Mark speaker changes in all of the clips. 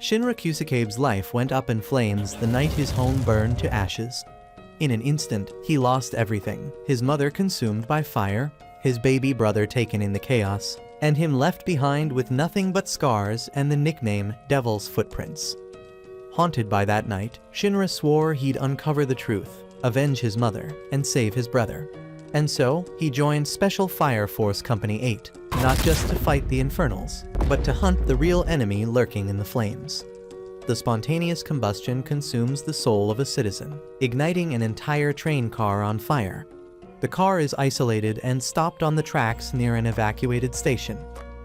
Speaker 1: Shinra Kusakabe's life went up in flames the night his home burned to ashes. In an instant, he lost everything: his mother consumed by fire, his baby brother taken in the chaos, and him left behind with nothing but scars and the nickname Devil's Footprints. Haunted by that night, Shinra swore he'd uncover the truth, avenge his mother, and save his brother. And so, he joined Special Fire Force Company 8, not just to fight the Infernals, but to hunt the real enemy lurking in the flames. The spontaneous combustion consumes the soul of a citizen, igniting an entire train car on fire. The car is isolated and stopped on the tracks near an evacuated station.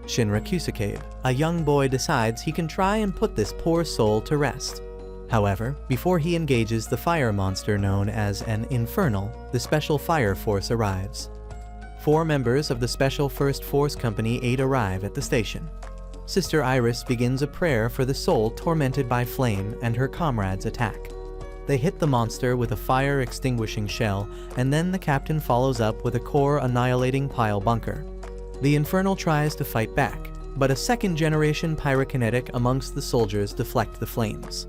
Speaker 1: Shinra Kusakabe, a young boy, decides he can try and put this poor soul to rest. However, before he engages the fire monster known as an Infernal, the Special Fire Force arrives. 4 members of the Special First Force Company 8 arrive at the station. Sister Iris begins a prayer for the soul tormented by flame, and her comrades attack. They hit the monster with a fire-extinguishing shell, and then the captain follows up with a core-annihilating pile bunker. The Infernal tries to fight back, but a second-generation pyrokinetic amongst the soldiers deflect the flames.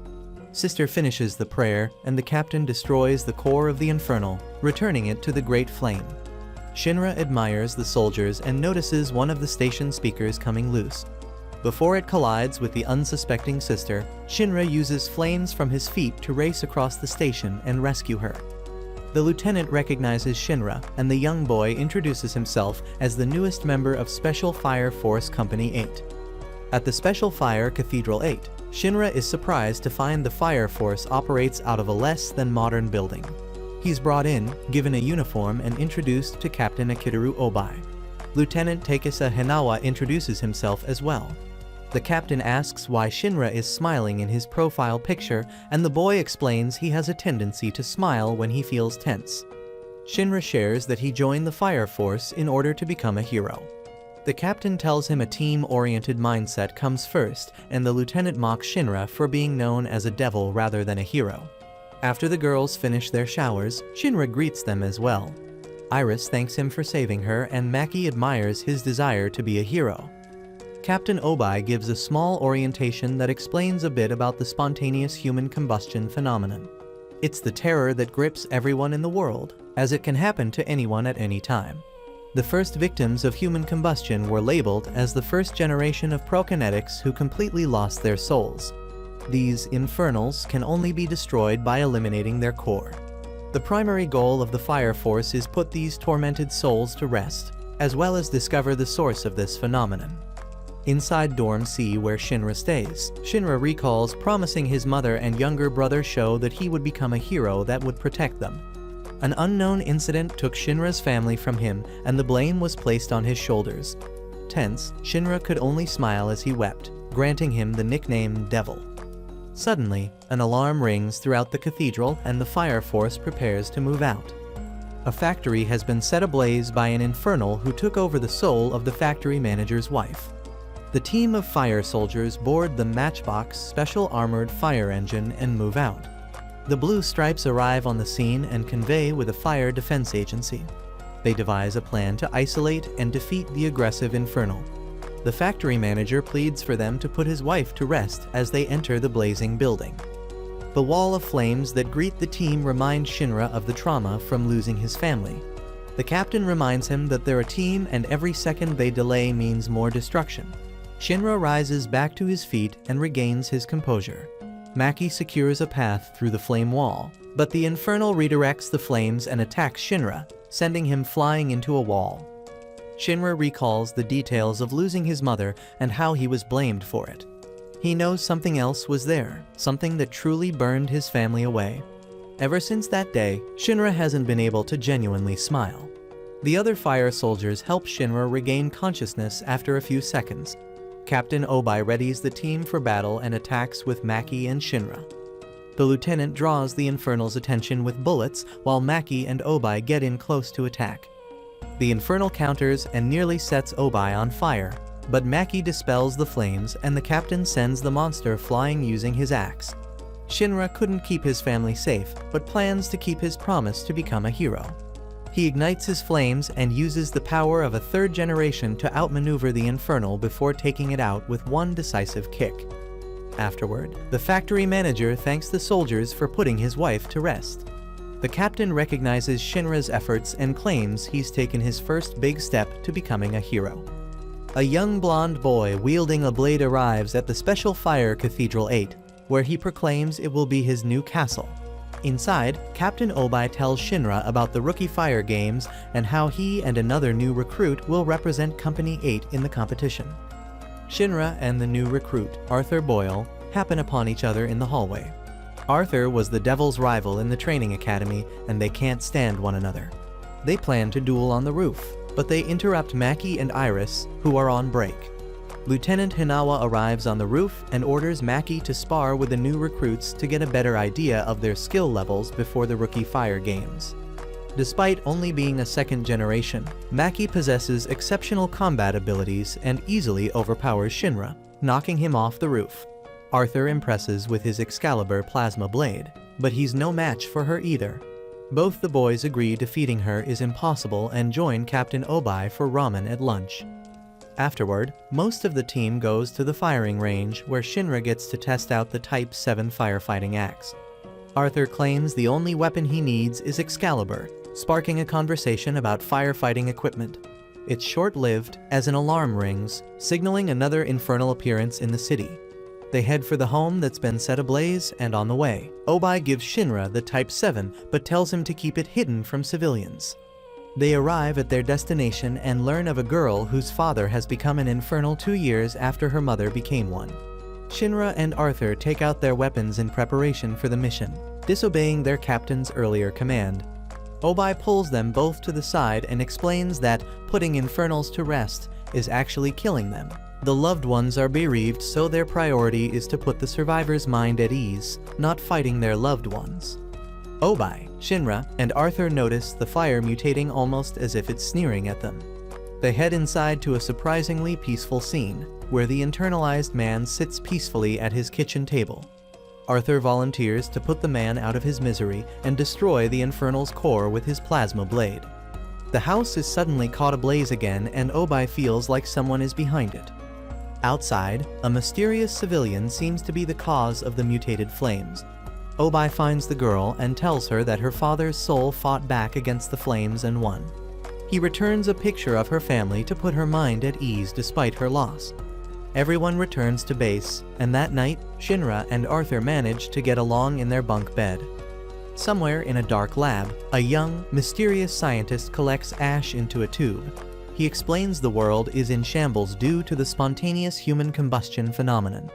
Speaker 1: Sister finishes the prayer, and the captain destroys the core of the Infernal, returning it to the Great Flame. Shinra admires the soldiers and notices one of the station speakers coming loose. Before it collides with the unsuspecting sister, Shinra uses flames from his feet to race across the station and rescue her. The lieutenant recognizes Shinra, and the young boy introduces himself as the newest member of Special Fire Force Company 8. At the Special Fire Cathedral 8, Shinra is surprised to find the Fire Force operates out of a less-than-modern building. He's brought in, given a uniform, and introduced to Captain Akitaru Obai. Lieutenant Takesa Hinawa introduces himself as well. The captain asks why Shinra is smiling in his profile picture, and the boy explains he has a tendency to smile when he feels tense. Shinra shares that he joined the Fire Force in order to become a hero. The captain tells him a team-oriented mindset comes first, and the lieutenant mocks Shinra for being known as a devil rather than a hero. After the girls finish their showers, Shinra greets them as well. Iris thanks him for saving her, and Maki admires his desire to be a hero. Captain Obai gives a small orientation that explains a bit about the spontaneous human combustion phenomenon. It's the terror that grips everyone in the world, as it can happen to anyone at any time. The first victims of human combustion were labeled as the first generation of prokinetics who completely lost their souls. These infernals can only be destroyed by eliminating their core. The primary goal of the Fire Force is put these tormented souls to rest, as well as discover the source of this phenomenon. Inside Dorm C, where Shinra stays, Shinra recalls promising his mother and younger brother Sho that he would become a hero that would protect them. An unknown incident took Shinra's family from him, and the blame was placed on his shoulders. Tense, Shinra could only smile as he wept, granting him the nickname Devil. Suddenly, an alarm rings throughout the cathedral, and the Fire Force prepares to move out. A factory has been set ablaze by an infernal who took over the soul of the factory manager's wife. The team of fire soldiers board the Matchbox Special Armored Fire Engine and move out. The Blue Stripes arrive on the scene and convey with a fire defense agency. They devise a plan to isolate and defeat the aggressive Infernal. The factory manager pleads for them to put his wife to rest as they enter the blazing building. The wall of flames that greet the team remind Shinra of the trauma from losing his family. The captain reminds him that they're a team, and every second they delay means more destruction. Shinra rises back to his feet and regains his composure. Maki secures a path through the flame wall, but the Infernal redirects the flames and attacks Shinra, sending him flying into a wall. Shinra recalls the details of losing his mother and how he was blamed for it. He knows something else was there, something that truly burned his family away. Ever since that day, Shinra hasn't been able to genuinely smile. The other fire soldiers help Shinra regain consciousness after a few seconds. Captain Obai readies the team for battle and attacks with Maki and Shinra. The lieutenant draws the Infernal's attention with bullets, while Maki and Obai get in close to attack. The Infernal counters and nearly sets Obai on fire, but Maki dispels the flames and the captain sends the monster flying using his axe. Shinra couldn't keep his family safe, but plans to keep his promise to become a hero. He ignites his flames and uses the power of a third generation to outmaneuver the Infernal before taking it out with one decisive kick. Afterward, the factory manager thanks the soldiers for putting his wife to rest. The captain recognizes Shinra's efforts and claims he's taken his first big step to becoming a hero. A young blonde boy wielding a blade arrives at the special fire Cathedral 8, where he proclaims it will be his new castle. Inside, Captain Obai tells Shinra about the Rookie Fire Games and how he and another new recruit will represent Company 8 in the competition. Shinra and the new recruit, Arthur Boyle, happen upon each other in the hallway. Arthur was the Devil's rival in the training academy, and they can't stand one another. They plan to duel on the roof, but they interrupt Maki and Iris, who are on break. Lieutenant Hinawa arrives on the roof and orders Maki to spar with the new recruits to get a better idea of their skill levels before the Rookie Fire Games. Despite only being a second generation, Maki possesses exceptional combat abilities and easily overpowers Shinra, knocking him off the roof. Arthur impresses with his Excalibur plasma blade, but he's no match for her either. Both the boys agree defeating her is impossible and join Captain Obai for ramen at lunch. Afterward, most of the team goes to the firing range where Shinra gets to test out the Type 7 firefighting axe. Arthur claims the only weapon he needs is Excalibur, sparking a conversation about firefighting equipment. It's short-lived as an alarm rings, signaling another infernal appearance in the city. They head for the home that's been set ablaze, and on the way, Obai gives Shinra the Type 7 but tells him to keep it hidden from civilians. They arrive at their destination and learn of a girl whose father has become an infernal 2 years after her mother became one. Shinra and Arthur take out their weapons in preparation for the mission, disobeying their captain's earlier command. Obai pulls them both to the side and explains that putting infernals to rest is actually killing them. The loved ones are bereaved, so their priority is to put the survivor's mind at ease, not fighting their loved ones. Obai, Shinra, and Arthur notice the fire mutating almost as if it's sneering at them. They head inside to a surprisingly peaceful scene, where the internalized man sits peacefully at his kitchen table. Arthur volunteers to put the man out of his misery and destroy the infernal's core with his plasma blade. The house is suddenly caught ablaze again, and Obai feels like someone is behind it. Outside, a mysterious civilian seems to be the cause of the mutated flames. Obai finds the girl and tells her that her father's soul fought back against the flames and won. He returns a picture of her family to put her mind at ease despite her loss. Everyone returns to base, and that night, Shinra and Arthur manage to get along in their bunk bed. Somewhere in a dark lab, a young, mysterious scientist collects ash into a tube. He explains the world is in shambles due to the spontaneous human combustion phenomenon.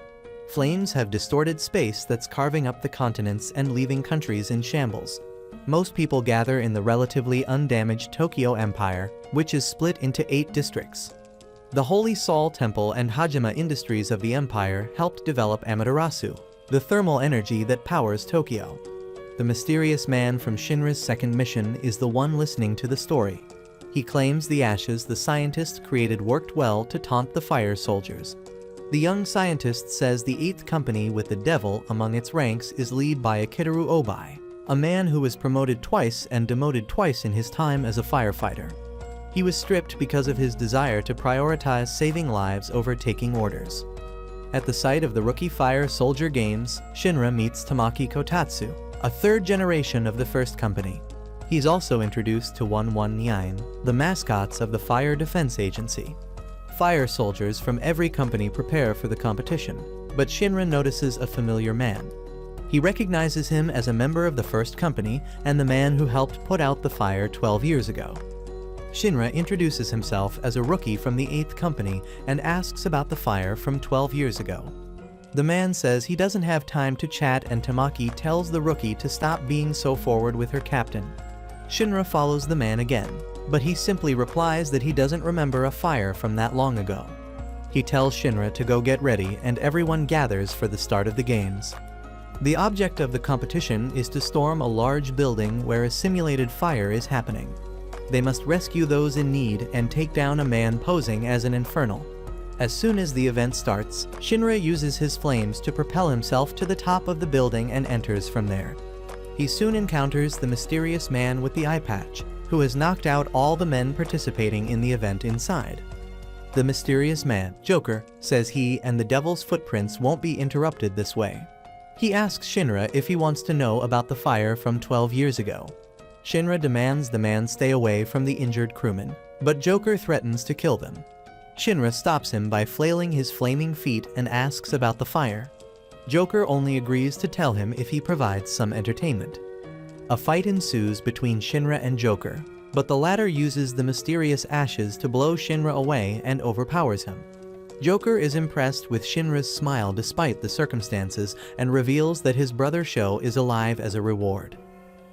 Speaker 1: Flames have distorted space that's carving up the continents and leaving countries in shambles. Most people gather in the relatively undamaged Tokyo Empire, which is split into 8 districts. The Holy Sol Temple and Hajime Industries of the Empire helped develop Amaterasu, the thermal energy that powers Tokyo. The mysterious man from Shinra's second mission is the one listening to the story. He claims the ashes the scientist created worked well to taunt the fire soldiers. The young scientist says the 8th company with the devil among its ranks is led by Akitaru Obai, a man who was promoted twice and demoted twice in his time as a firefighter. He was stripped because of his desire to prioritize saving lives over taking orders. At the site of the Rookie Fire Soldier Games, Shinra meets Tamaki Kotatsu, a 3rd generation of the first company. He's also introduced to 119, the mascots of the Fire Defense Agency. Fire soldiers from every company prepare for the competition, but Shinra notices a familiar man. He recognizes him as a member of the first company and the man who helped put out the fire 12 years ago. Shinra introduces himself as a rookie from the 8th company and asks about the fire from 12 years ago. The man says he doesn't have time to chat, and Tamaki tells the rookie to stop being so forward with her captain. Shinra follows the man again, but he simply replies that he doesn't remember a fire from that long ago. He tells Shinra to go get ready, and everyone gathers for the start of the games. The object of the competition is to storm a large building where a simulated fire is happening. They must rescue those in need and take down a man posing as an infernal. As soon as the event starts, Shinra uses his flames to propel himself to the top of the building and enters from there. He soon encounters the mysterious man with the eye patch, who has knocked out all the men participating in the event inside. The mysterious man, Joker, says he and the devil's footprints won't be interrupted this way. He asks Shinra if he wants to know about the fire from 12 years ago. Shinra demands the man stay away from the injured crewmen, but Joker threatens to kill them. Shinra stops him by flailing his flaming feet and asks about the fire. Joker only agrees to tell him if he provides some entertainment. A fight ensues between Shinra and Joker, but the latter uses the mysterious ashes to blow Shinra away and overpowers him. Joker is impressed with Shinra's smile despite the circumstances and reveals that his brother Sho is alive as a reward.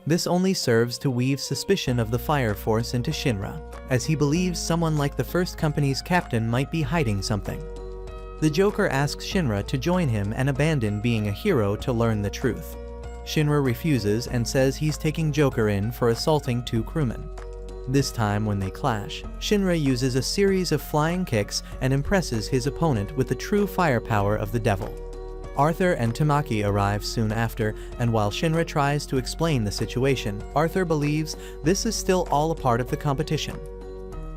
Speaker 1: This only serves to weave suspicion of the Fire Force into Shinra, as he believes someone like the first company's captain might be hiding something. The Joker asks Shinra to join him and abandon being a hero to learn the truth. Shinra refuses and says he's taking Joker in for assaulting 2 crewmen. This time when they clash, Shinra uses a series of flying kicks and impresses his opponent with the true firepower of the devil. Arthur and Tamaki arrive soon after, and while Shinra tries to explain the situation, Arthur believes this is still all a part of the competition.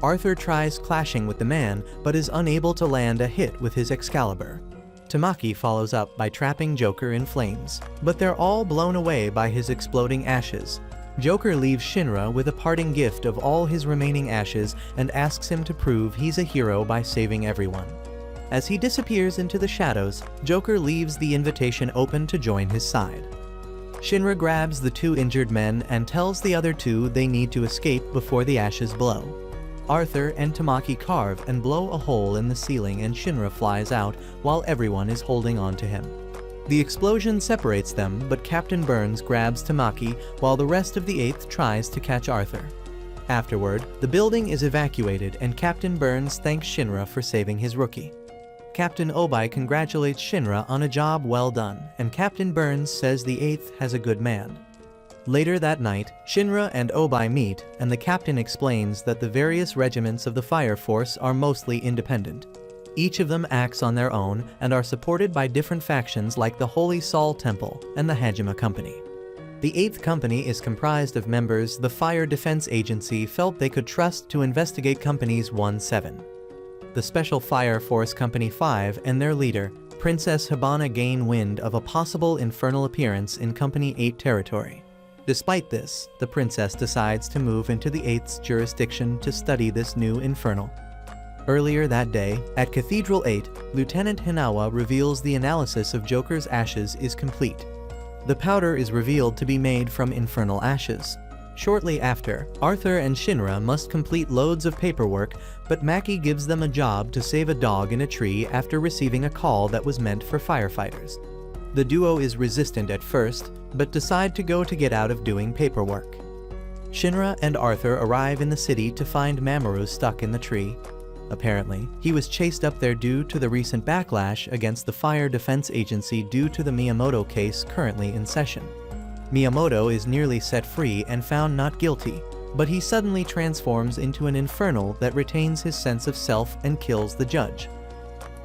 Speaker 1: Arthur tries clashing with the man, but is unable to land a hit with his Excalibur. Tamaki follows up by trapping Joker in flames, but they're all blown away by his exploding ashes. Joker leaves Shinra with a parting gift of all his remaining ashes and asks him to prove he's a hero by saving everyone. As he disappears into the shadows, Joker leaves the invitation open to join his side. Shinra grabs the 2 injured men and tells the other 2 they need to escape before the ashes blow. Arthur and Tamaki carve and blow a hole in the ceiling and Shinra flies out while everyone is holding on to him. The explosion separates them, but Captain Burns grabs Tamaki while the rest of the 8th tries to catch Arthur. Afterward, the building is evacuated and Captain Burns thanks Shinra for saving his rookie. Captain Obai congratulates Shinra on a job well done, and Captain Burns says the 8th has a good man. Later that night, Shinra and Obai meet, and the captain explains that the various regiments of the Fire Force are mostly independent. Each of them acts on their own and are supported by different factions like the Holy Sol Temple and the Hajime Company. The 8th Company is comprised of members the Fire Defense Agency felt they could trust to investigate Companies 1-7. The Special Fire Force Company 5 and their leader, Princess Hibana, gain wind of a possible infernal appearance in Company 8 territory. Despite this, the princess decides to move into the 8th's jurisdiction to study this new infernal. Earlier that day, at Cathedral 8, Lieutenant Hinawa reveals the analysis of Joker's ashes is complete. The powder is revealed to be made from infernal ashes. Shortly after, Arthur and Shinra must complete loads of paperwork, but Maki gives them a job to save a dog in a tree after receiving a call that was meant for firefighters. The duo is resistant at first, but decide to go to get out of doing paperwork. Shinra and Arthur arrive in the city to find Mamoru stuck in the tree. Apparently, he was chased up there due to the recent backlash against the Fire Defense Agency due to the Miyamoto case currently in session. Miyamoto is nearly set free and found not guilty, but he suddenly transforms into an infernal that retains his sense of self and kills the judge.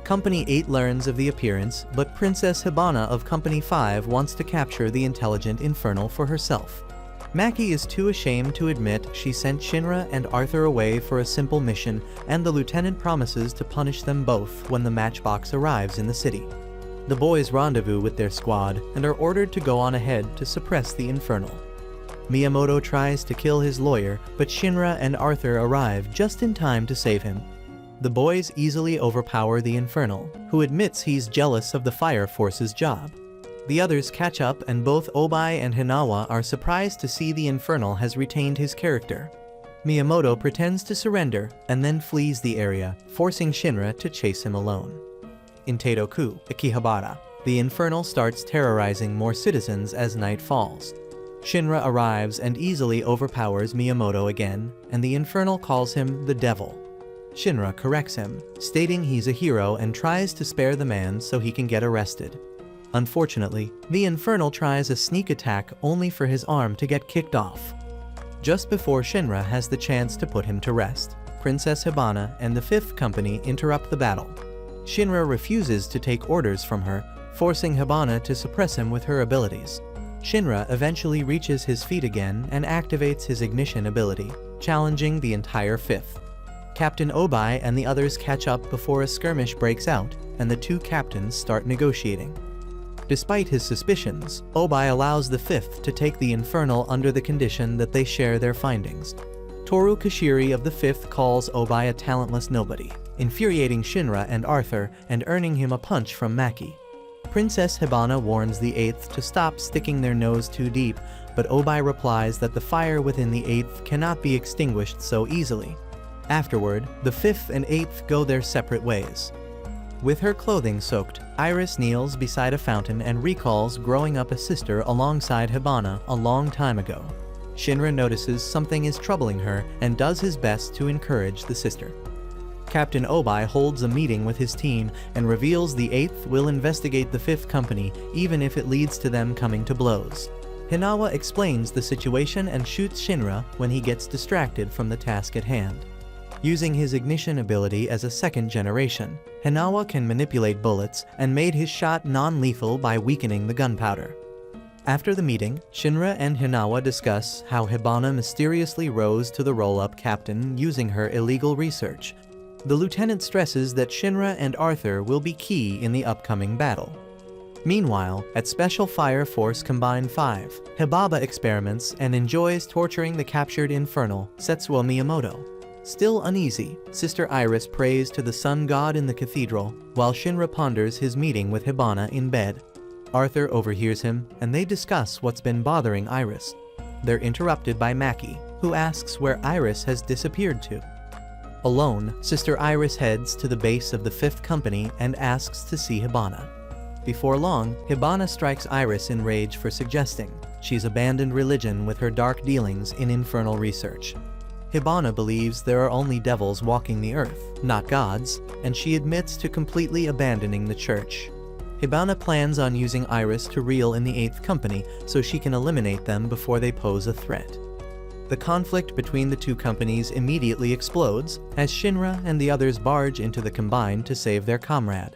Speaker 1: Company 8 learns of the appearance, but Princess Hibana of Company 5 wants to capture the intelligent infernal for herself. Maki is too ashamed to admit she sent Shinra and Arthur away for a simple mission, and the lieutenant promises to punish them both when the matchbox arrives in the city. The boys rendezvous with their squad and are ordered to go on ahead to suppress the infernal. Miyamoto tries to kill his lawyer, but Shinra and Arthur arrive just in time to save him. The boys easily overpower the infernal, who admits he's jealous of the Fire Force's job. The others catch up and both Obai and Hinawa are surprised to see the infernal has retained his character. Miyamoto pretends to surrender and then flees the area, forcing Shinra to chase him alone. In Teidoku, Akihabara, the infernal starts terrorizing more citizens as night falls. Shinra arrives and easily overpowers Miyamoto again, and the infernal calls him the devil. Shinra corrects him, stating he's a hero and tries to spare the man so he can get arrested. Unfortunately, the infernal tries a sneak attack only for his arm to get kicked off. Just before Shinra has the chance to put him to rest, Princess Hibana and the 5th Company interrupt the battle. Shinra refuses to take orders from her, forcing Hibana to suppress him with her abilities. Shinra eventually reaches his feet again and activates his ignition ability, challenging the entire 5th. Captain Obai and the others catch up before a skirmish breaks out, and the two captains start negotiating. Despite his suspicions, Obai allows the fifth to take the Infernal under the condition that they share their findings. Toru Kishiri of the fifth calls Obai a talentless nobody, infuriating Shinra and Arthur and earning him a punch from Maki. Princess Hibana warns the eighth to stop sticking their nose too deep, but Obai replies that the fire within the eighth cannot be extinguished so easily. Afterward, the fifth and eighth go their separate ways. With her clothing soaked, Iris kneels beside a fountain and recalls growing up a sister alongside Hibana a long time ago. Shinra notices something is troubling her and does his best to encourage the sister. Captain Obai holds a meeting with his team and reveals the eighth will investigate the fifth company even if it leads to them coming to blows. Hinawa explains the situation and shoots Shinra when he gets distracted from the task at hand. Using his ignition ability as a second generation, Hinawa can manipulate bullets and made his shot non-lethal by weakening the gunpowder. After the meeting, Shinra and Hinawa discuss how Hibana mysteriously rose to the roll-up captain using her illegal research. The lieutenant stresses that Shinra and Arthur will be key in the upcoming battle. Meanwhile, at Special Fire Force Combined 5, Hibaba experiments and enjoys torturing the captured Infernal, Setsuo Miyamoto. Still uneasy, Sister Iris prays to the sun god in the cathedral, while Shinra ponders his meeting with Hibana in bed. Arthur overhears him, and they discuss what's been bothering Iris. They're interrupted by Maki, who asks where Iris has disappeared to. Alone, Sister Iris heads to the base of the fifth company and asks to see Hibana. Before long, Hibana strikes Iris in rage for suggesting she's abandoned religion with her dark dealings in infernal research. Hibana believes there are only devils walking the earth, not gods, and she admits to completely abandoning the church. Hibana plans on using Iris to reel in the eighth company so she can eliminate them before they pose a threat. The conflict between the two companies immediately explodes as Shinra and the others barge into the Combined to save their comrade.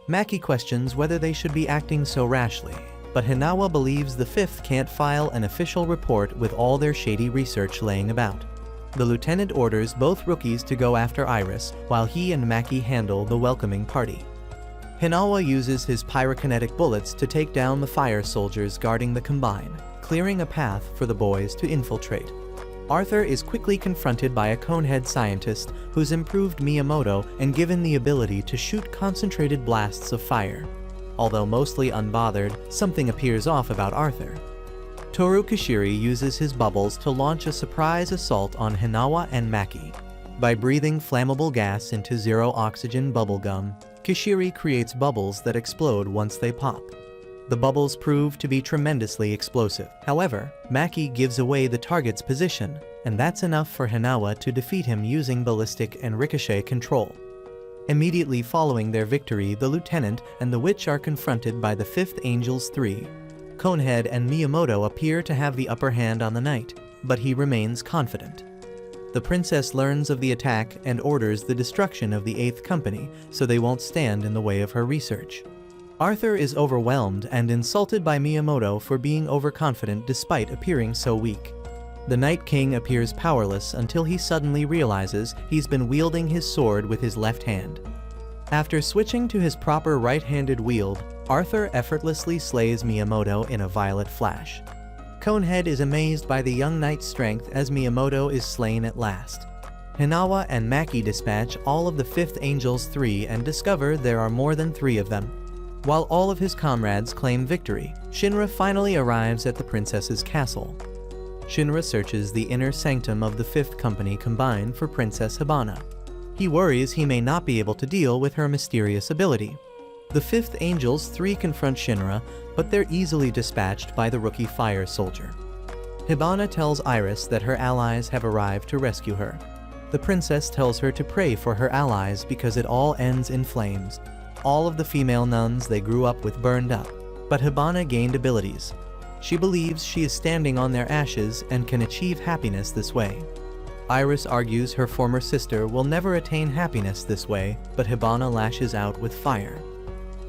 Speaker 1: Maki questions whether they should be acting so rashly, but Hinawa believes the fifth can't file an official report with all their shady research laying about. The lieutenant orders both rookies to go after Iris, while he and Maki handle the welcoming party. Hinawa uses his pyrokinetic bullets to take down the fire soldiers guarding the Combine, clearing a path for the boys to infiltrate. Arthur is quickly confronted by a conehead scientist who's improved Miyamoto and given the ability to shoot concentrated blasts of fire. Although mostly unbothered, something appears off about Arthur. Toru Kishiri uses his bubbles to launch a surprise assault on Hinawa and Maki. By breathing flammable gas into zero-oxygen bubblegum, Kishiri creates bubbles that explode once they pop. The bubbles prove to be tremendously explosive. However, Maki gives away the target's position, and that's enough for Hinawa to defeat him using ballistic and ricochet control. Immediately following their victory, the lieutenant and the witch are confronted by the Fifth Angel's three. Conehead and Miyamoto appear to have the upper hand on the night, but he remains confident. The princess learns of the attack and orders the destruction of the eighth company so they won't stand in the way of her research. Arthur is overwhelmed and insulted by Miyamoto for being overconfident despite appearing so weak. The Night King appears powerless until he suddenly realizes he's been wielding his sword with his left hand. After switching to his proper right-handed wield, Arthur effortlessly slays Miyamoto in a violet flash. Conehead is amazed by the young knight's strength as Miyamoto is slain at last. Hinawa and Maki dispatch all of the Fifth Angel's three and discover there are more than 3 of them. While all of his comrades claim victory, Shinra finally arrives at the princess's castle. Shinra searches the inner sanctum of the Fifth Company Combined for Princess Hibana. He worries he may not be able to deal with her mysterious ability. The Fifth Angel's 3 confront Shinra, but they're easily dispatched by the rookie fire soldier. Hibana tells Iris that her allies have arrived to rescue her. The princess tells her to pray for her allies because it all ends in flames. All of the female nuns they grew up with burned up, but Hibana gained abilities. She believes she is standing on their ashes and can achieve happiness this way. Iris argues her former sister will never attain happiness this way, but Hibana lashes out with fire.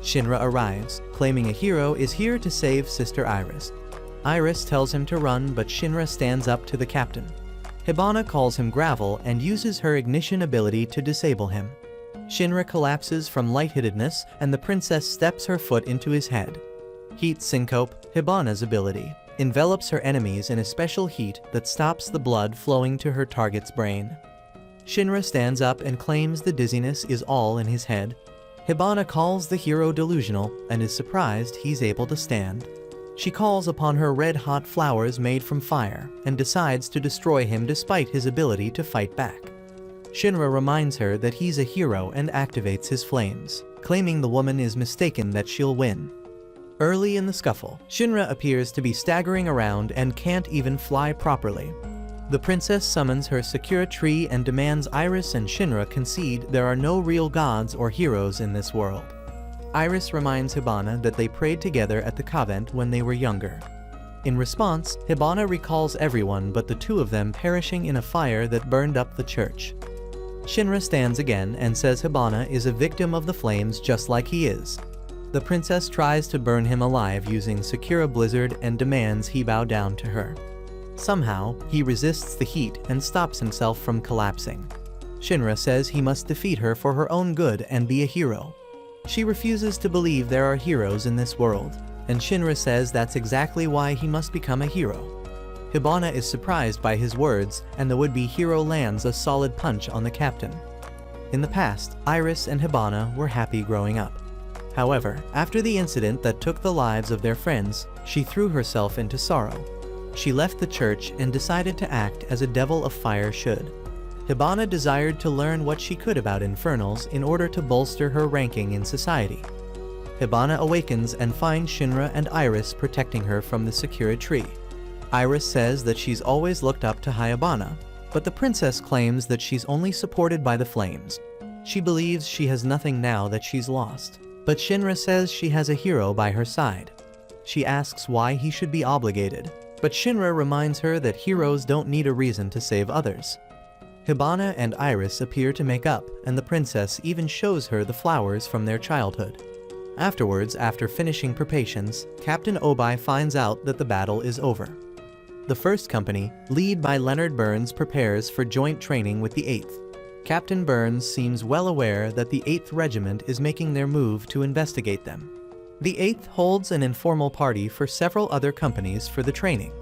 Speaker 1: Shinra arrives, claiming a hero is here to save Sister Iris. Iris tells him to run, but Shinra stands up to the captain. Hibana calls him gravel and uses her ignition ability to disable him. Shinra collapses from lightheadedness and the princess steps her foot into his head. Heat syncope, Hibana's ability, envelops her enemies in a special heat that stops the blood flowing to her target's brain. Shinra stands up and claims the dizziness is all in his head. Hibana calls the hero delusional and is surprised he's able to stand. She calls upon her red-hot flowers made from fire and decides to destroy him despite his ability to fight back. Shinra reminds her that he's a hero and activates his flames, claiming the woman is mistaken that she'll win. Early in the scuffle, Shinra appears to be staggering around and can't even fly properly. The princess summons her Sakura tree and demands Iris and Shinra concede there are no real gods or heroes in this world. Iris reminds Hibana that they prayed together at the convent when they were younger. In response, Hibana recalls everyone but the two of them perishing in a fire that burned up the church. Shinra stands again and says Hibana is a victim of the flames just like he is. The princess tries to burn him alive using Sakura Blizzard and demands he bow down to her. Somehow, he resists the heat and stops himself from collapsing. Shinra says he must defeat her for her own good and be a hero. She refuses to believe there are heroes in this world, and Shinra says that's exactly why he must become a hero. Hibana is surprised by his words, and the would-be hero lands a solid punch on the captain. In the past, Iris and Hibana were happy growing up. However, after the incident that took the lives of their friends, she threw herself into sorrow. She left the church and decided to act as a devil of fire should. Hibana desired to learn what she could about infernals in order to bolster her ranking in society. Hibana awakens and finds Shinra and Iris protecting her from the Sakura tree. Iris says that she's always looked up to Hibana, but the princess claims that she's only supported by the flames. She believes she has nothing now that she's lost, but Shinra says she has a hero by her side. She asks why he should be obligated, but Shinra reminds her that heroes don't need a reason to save others. Hibana and Iris appear to make up, and the princess even shows her the flowers from their childhood. Afterwards, after finishing preparations, Captain Obai finds out that the battle is over. The first company, led by Leonard Burns, prepares for joint training with the 8th. Captain Burns seems well aware that the 8th Regiment is making their move to investigate them. The 8th holds an informal party for several other companies for the training.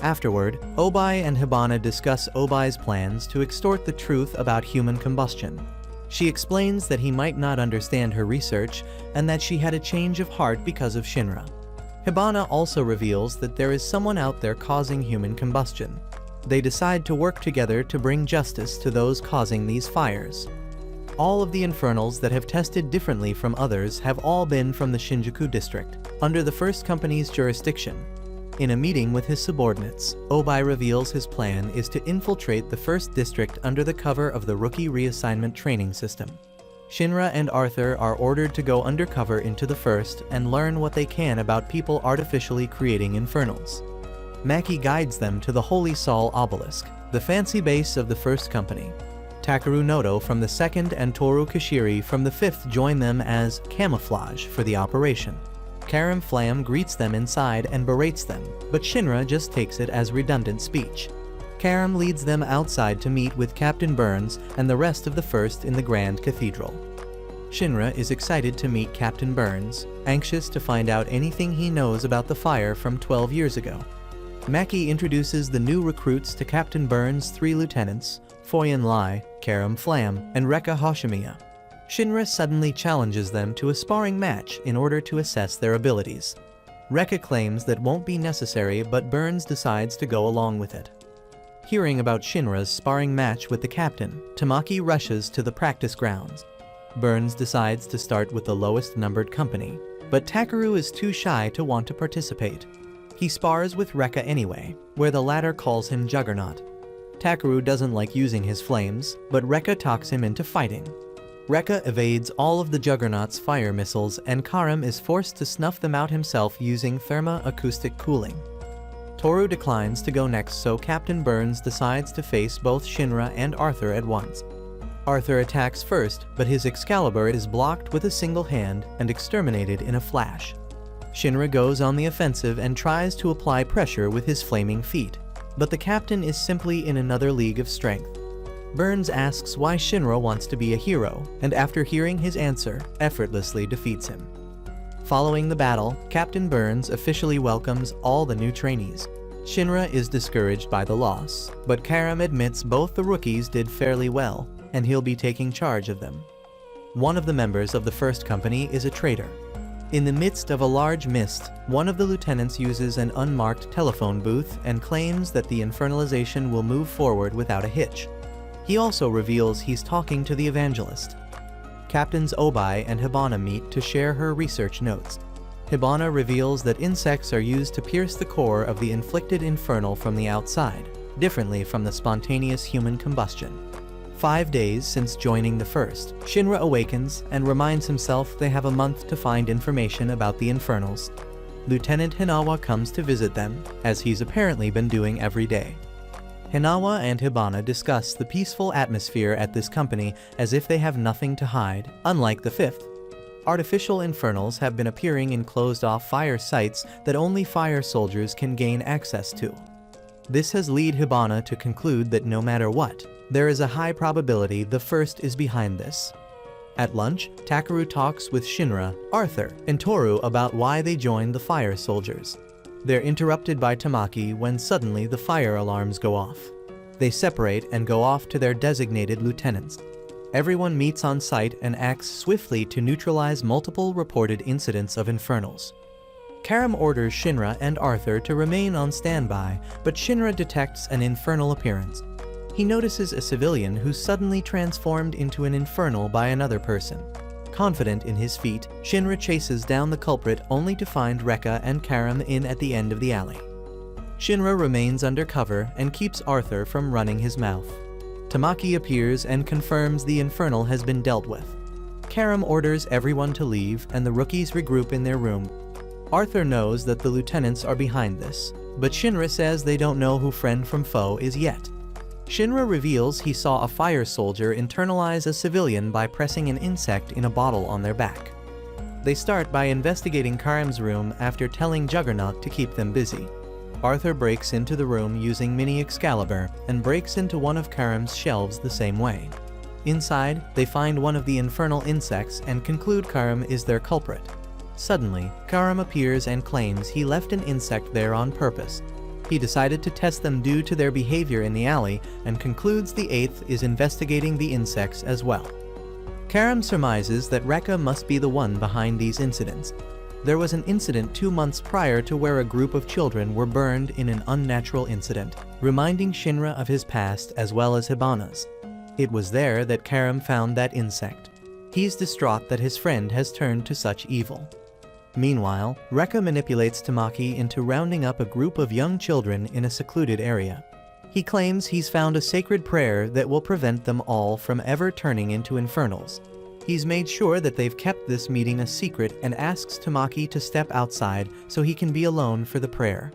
Speaker 1: Afterward, Obai and Hibana discuss Obai's plans to extort the truth about human combustion. She explains that he might not understand her research and that she had a change of heart because of Shinra. Hibana also reveals that there is someone out there causing human combustion. They decide to work together to bring justice to those causing these fires. All of the infernals that have tested differently from others have all been from the Shinjuku district, under the first company's jurisdiction. In a meeting with his subordinates, Obai reveals his plan is to infiltrate the first district under the cover of the rookie reassignment training system. Shinra and Arthur are ordered to go undercover into the first and learn what they can about people artificially creating infernals. Maki guides them to the Holy Sol obelisk, the fancy base of the first company. Takeru Noto from the 2nd and Toru Kishiri from the 5th join them as camouflage for the operation. Karam Flam greets them inside and berates them, but Shinra just takes it as redundant speech. Karam leads them outside to meet with Captain Burns and the rest of the first in the Grand Cathedral. Shinra is excited to meet Captain Burns, anxious to find out anything he knows about the fire from 12 years ago. Maki introduces the new recruits to Captain Burns' 3 lieutenants, Foyan Lai, Karam Flam, and Rekka Hoshimiya. Shinra suddenly challenges them to a sparring match in order to assess their abilities. Rekka claims that won't be necessary, but Burns decides to go along with it. Hearing about Shinra's sparring match with the captain, Tamaki rushes to the practice grounds. Burns decides to start with the lowest numbered company, but Takeru is too shy to want to participate. He spars with Rekka anyway, where the latter calls him Juggernaut. Takeru doesn't like using his flames, but Rekka talks him into fighting. Rekka evades all of the Juggernaut's fire missiles, and Karam is forced to snuff them out himself using thermo-acoustic cooling. Toru declines to go next, so Captain Burns decides to face both Shinra and Arthur at once. Arthur attacks first, but his Excalibur is blocked with a single hand and exterminated in a flash. Shinra goes on the offensive and tries to apply pressure with his flaming feet. but the captain is simply in another league of strength. Burns asks why Shinra wants to be a hero, and after hearing his answer, effortlessly defeats him. Following the battle, Captain Burns officially welcomes all the new trainees. Shinra is discouraged by the loss, but Karam admits both the rookies did fairly well, and he'll be taking charge of them. One of the members of the first company is a traitor. In the midst of a large mist, one of the lieutenants uses an unmarked telephone booth and claims that the infernalization will move forward without a hitch. He also reveals he's talking to the evangelist. Captains Obai and Hibana meet to share her research notes. Hibana reveals that insects are used to pierce the core of the inflicted infernal from the outside, differently from the spontaneous human combustion. 5 days since joining the first, Shinra awakens and reminds himself they have a month to find information about the infernals. Lieutenant Hinawa comes to visit them, as he's apparently been doing every day. Hinawa and Hibana discuss the peaceful atmosphere at this company as if they have nothing to hide, unlike the fifth. Artificial infernals have been appearing in closed-off fire sites that only fire soldiers can gain access to. This has led Hibana to conclude that no matter what, there is a high probability the first is behind this. At lunch, Takeru talks with Shinra, Arthur, and Toru about why they joined the fire soldiers. They're interrupted by Tamaki when suddenly the fire alarms go off. They separate and go off to their designated lieutenants. Everyone meets on site and acts swiftly to neutralize multiple reported incidents of infernals. Karam orders Shinra and Arthur to remain on standby, but Shinra detects an infernal appearance. He notices a civilian who's suddenly transformed into an infernal by another person. Confident in his feat, Shinra chases down the culprit only to find Rekka and Karam in at the end of the alley. Shinra remains undercover and keeps Arthur from running his mouth. Tamaki appears and confirms the infernal has been dealt with. Karam orders everyone to leave and the rookies regroup in their room. Arthur knows that the lieutenants are behind this, but Shinra says they don't know who friend from foe is yet. Shinra reveals he saw a fire soldier internalize a civilian by pressing an insect in a bottle on their back. They start by investigating Karam's room after telling Juggernaut to keep them busy. Arthur breaks into the room using Mini Excalibur and breaks into one of Karam's shelves the same way. Inside, they find one of the infernal insects and conclude Karam is their culprit. Suddenly, Karam appears and claims he left an insect there on purpose. He decided to test them due to their behavior in the alley and concludes the eighth is investigating the insects as well. Karam surmises that Rekka must be the one behind these incidents. There was an incident 2 months prior to where a group of children were burned in an unnatural incident, reminding Shinra of his past as well as Hibana's. It was there that Karam found that insect. He's distraught that his friend has turned to such evil. Meanwhile, Rekka manipulates Tamaki into rounding up a group of young children in a secluded area. He claims he's found a sacred prayer that will prevent them all from ever turning into infernals. He's made sure that they've kept this meeting a secret and asks Tamaki to step outside so he can be alone for the prayer.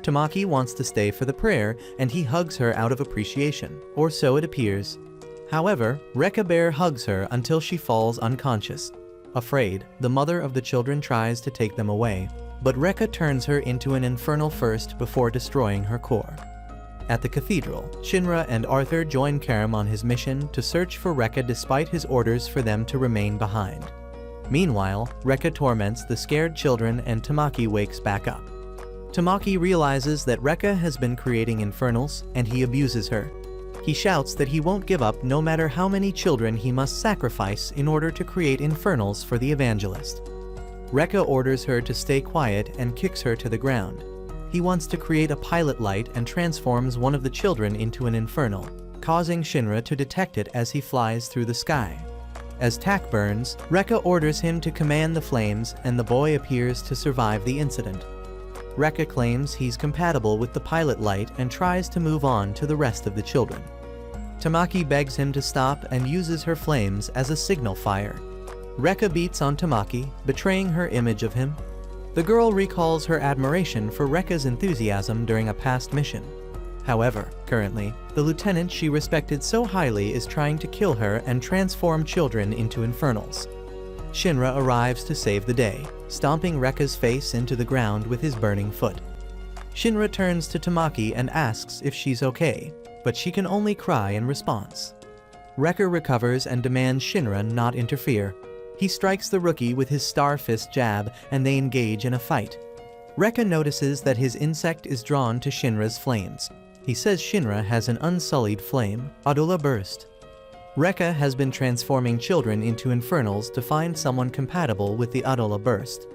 Speaker 1: Tamaki wants to stay for the prayer and he hugs her out of appreciation, or so it appears. However, Rekka Bear hugs her until she falls unconscious. Afraid, the mother of the children tries to take them away, but Rekka turns her into an infernal first before destroying her core. At the cathedral, Shinra and Arthur join Karam on his mission to search for Rekka despite his orders for them to remain behind. Meanwhile, Rekka torments the scared children and Tamaki wakes back up. Tamaki realizes that Rekka has been creating infernals and he abuses her. He shouts that he won't give up no matter how many children he must sacrifice in order to create infernals for the evangelist. Rekka orders her to stay quiet and kicks her to the ground. He wants to create a pilot light and transforms one of the children into an infernal, causing Shinra to detect it as he flies through the sky. As Tak burns, Rekka orders him to command the flames and the boy appears to survive the incident. Rekka claims he's compatible with the pilot light and tries to move on to the rest of the children. Tamaki begs him to stop and uses her flames as a signal fire. Rekka beats on Tamaki, betraying her image of him. The girl recalls her admiration for Rekka's enthusiasm during a past mission. However, currently, the lieutenant she respected so highly is trying to kill her and transform children into infernals. Shinra arrives to save the day, stomping Rekka's face into the ground with his burning foot. Shinra turns to Tamaki and asks if she's okay, but she can only cry in response. Rekka recovers and demands Shinra not interfere. He strikes the rookie with his Star Fist jab and they engage in a fight. Rekka notices that his insect is drawn to Shinra's flames. He says Shinra has an unsullied flame, Adula Burst. Rekka has been transforming children into infernals to find someone compatible with the Adula Burst.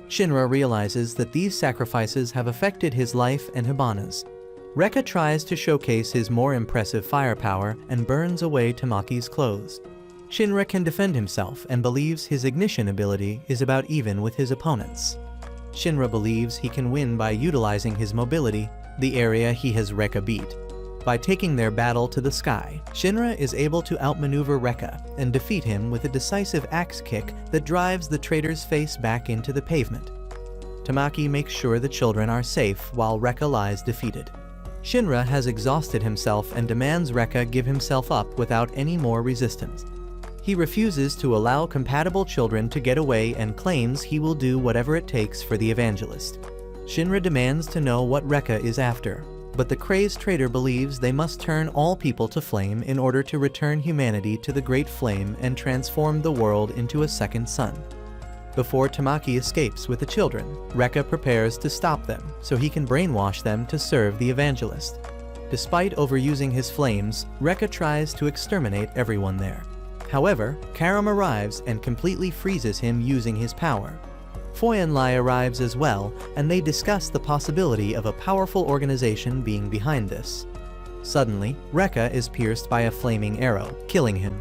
Speaker 1: Shinra realizes that these sacrifices have affected his life and Hibana's. Rekka tries to showcase his more impressive firepower and burns away Tamaki's clothes. Shinra can defend himself and believes his ignition ability is about even with his opponents. Shinra believes he can win by utilizing his mobility, the area he has Rekka beat. By taking their battle to the sky, Shinra is able to outmaneuver Rekka and defeat him with a decisive axe kick that drives the traitor's face back into the pavement. Tamaki makes sure the children are safe while Rekka lies defeated. Shinra has exhausted himself and demands Rekka give himself up without any more resistance. He refuses to allow compatible children to get away and claims he will do whatever it takes for the evangelist. Shinra demands to know what Rekka is after, but the crazed traitor believes they must turn all people to flame in order to return humanity to the Great Flame and transform the world into a second sun. Before Tamaki escapes with the children, Rekka prepares to stop them so he can brainwash them to serve the evangelist. Despite overusing his flames, Rekka tries to exterminate everyone there. However, Karam arrives and completely freezes him using his power. Foyenlai arrives as well, and they discuss the possibility of a powerful organization being behind this. Suddenly, Rekka is pierced by a flaming arrow, killing him.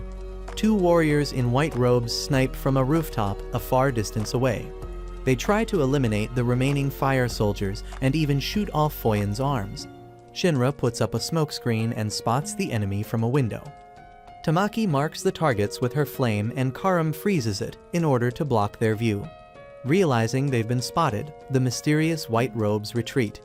Speaker 1: Two warriors in white robes snipe from a rooftop a far distance away. They try to eliminate the remaining fire soldiers and even shoot off Foyen's arms. Shinra puts up a smokescreen and spots the enemy from a window. Tamaki marks the targets with her flame and Karam freezes it in order to block their view. Realizing they've been spotted, the mysterious white robes retreat.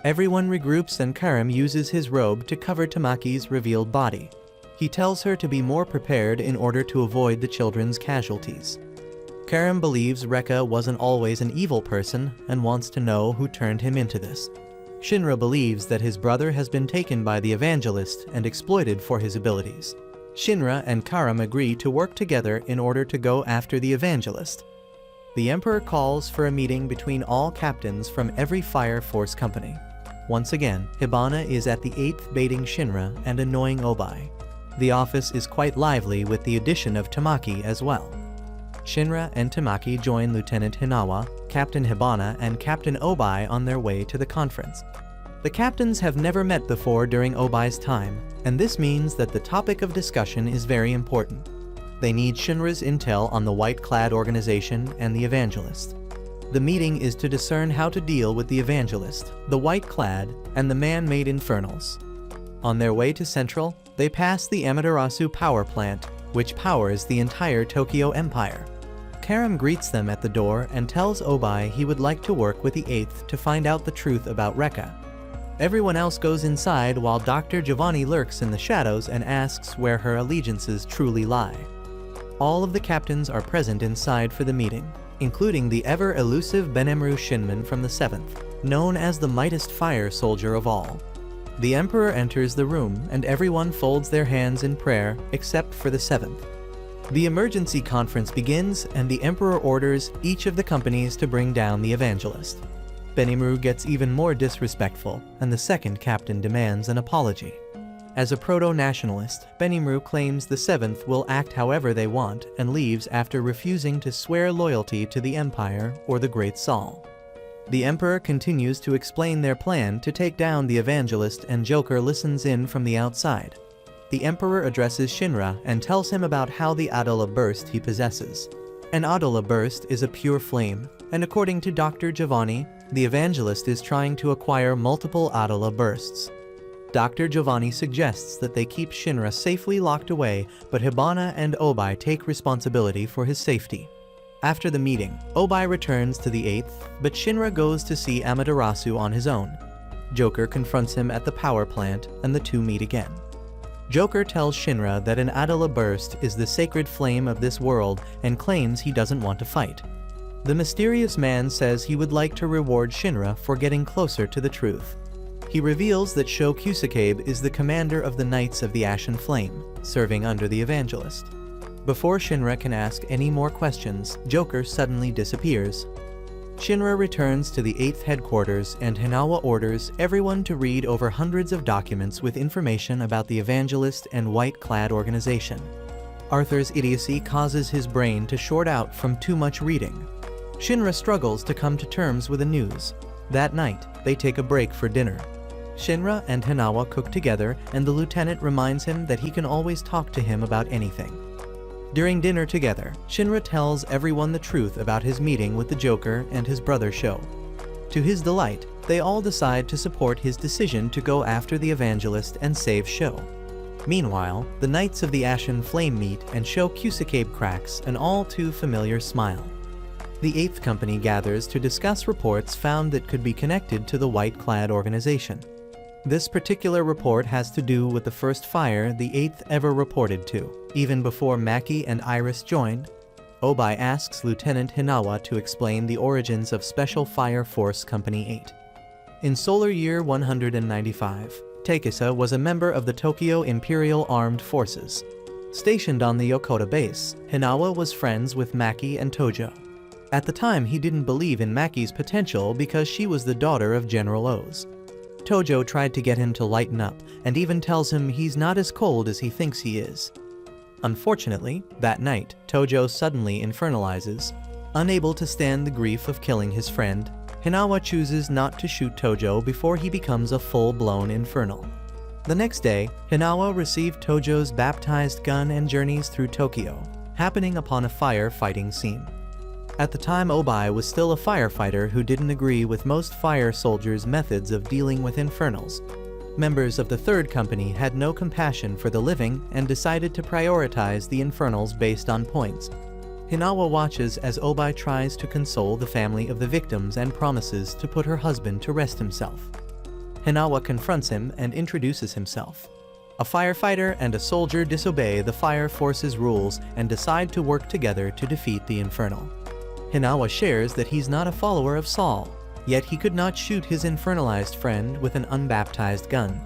Speaker 1: Everyone regroups and Karam uses his robe to cover Tamaki's revealed body. He tells her to be more prepared in order to avoid the children's casualties. Karam believes Rekka wasn't always an evil person and wants to know who turned him into this. Shinra believes that his brother has been taken by the evangelist and exploited for his abilities. Shinra and Karam agree to work together in order to go after the evangelist. The Emperor calls for a meeting between all captains from every Fire Force company. Once again, Hibana is at the 8th baiting Shinra and annoying Obai. The office is quite lively with the addition of Tamaki as well. Shinra and Tamaki join Lieutenant Hinawa, Captain Hibana, and Captain Obai on their way to the conference. The captains have never met before during Obai's time, and this means that the topic of discussion is very important. They need Shinra's intel on the white-clad organization and the evangelist. The meeting is to discern how to deal with the evangelist, the white-clad, and the man-made infernals. On their way to Central, they pass the Amaterasu power plant, which powers the entire Tokyo Empire. Karam greets them at the door and tells Obai he would like to work with the 8th to find out the truth about Rekka. Everyone else goes inside while Dr. Giovanni lurks in the shadows and asks where her allegiances truly lie. All of the captains are present inside for the meeting, including the ever-elusive Benemru Shinman from the 7th, known as the mightiest fire soldier of all. The Emperor enters the room and everyone folds their hands in prayer except for the 7th. The emergency conference begins and the Emperor orders each of the companies to bring down the evangelist. Benemru gets even more disrespectful and the second captain demands an apology. As a proto-nationalist, Benemru claims the 7th will act however they want and leaves after refusing to swear loyalty to the Empire or the Great Sol. The Emperor continues to explain their plan to take down the evangelist and Joker listens in from the outside. The Emperor addresses Shinra and tells him about how the Adula Burst he possesses. An Adula Burst is a pure flame, and according to Dr. Giovanni, the evangelist is trying to acquire multiple Adula Bursts. Dr. Giovanni suggests that they keep Shinra safely locked away, but Hibana and Obai take responsibility for his safety. After the meeting, Obai returns to the 8th, but Shinra goes to see Amaterasu on his own. Joker confronts him at the power plant, and the two meet again. Joker tells Shinra that an Adula Burst is the sacred flame of this world and claims he doesn't want to fight. The mysterious man says he would like to reward Shinra for getting closer to the truth. He reveals that Shinra Kusakabe is the commander of the Knights of the Ashen Flame, serving under the Evangelist. Before Shinra can ask any more questions, Joker suddenly disappears. Shinra returns to the 8th headquarters and Hinawa orders everyone to read over hundreds of documents with information about the Evangelist and White-clad organization. Arthur's idiocy causes his brain to short out from too much reading. Shinra struggles to come to terms with the news. That night, they take a break for dinner. Shinra and Hinawa cook together, and the lieutenant reminds him that he can always talk to him about anything. During dinner together, Shinra tells everyone the truth about his meeting with the Joker and his brother Sho. To his delight, they all decide to support his decision to go after the Evangelist and save Sho. Meanwhile, the Knights of the Ashen Flame meet and Shinra Kusakabe cracks an all-too-familiar smile. The 8th Company gathers to discuss reports found that could be connected to the White-clad organization. This particular report has to do with the first fire the 8th ever reported to. Even before Maki and Iris joined, Obai asks Lieutenant Hinawa to explain the origins of Special Fire Force Company 8. In solar year 195, Takisa was a member of the Tokyo Imperial Armed Forces. Stationed on the Yokota base, Hinawa was friends with Maki and Tojo. At the time, he didn't believe in Maki's potential because she was the daughter of General O's. Tojo tried to get him to lighten up and even tells him he's not as cold as he thinks he is. Unfortunately, that night, Tojo suddenly infernalizes. Unable to stand the grief of killing his friend, Hinawa chooses not to shoot Tojo before he becomes a full-blown infernal. The next day, Hinawa received Tojo's baptized gun and journeys through Tokyo, happening upon a firefighting scene. At the time, Obai was still a firefighter who didn't agree with most fire soldiers' methods of dealing with infernals. Members of the 3rd Company had no compassion for the living and decided to prioritize the infernals based on points. Hinawa watches as Obai tries to console the family of the victims and promises to put her husband to rest himself. Hinawa confronts him and introduces himself. A firefighter and a soldier disobey the fire force's rules and decide to work together to defeat the infernal. Hinawa shares that he's not a follower of Saul, yet he could not shoot his infernalized friend with an unbaptized gun.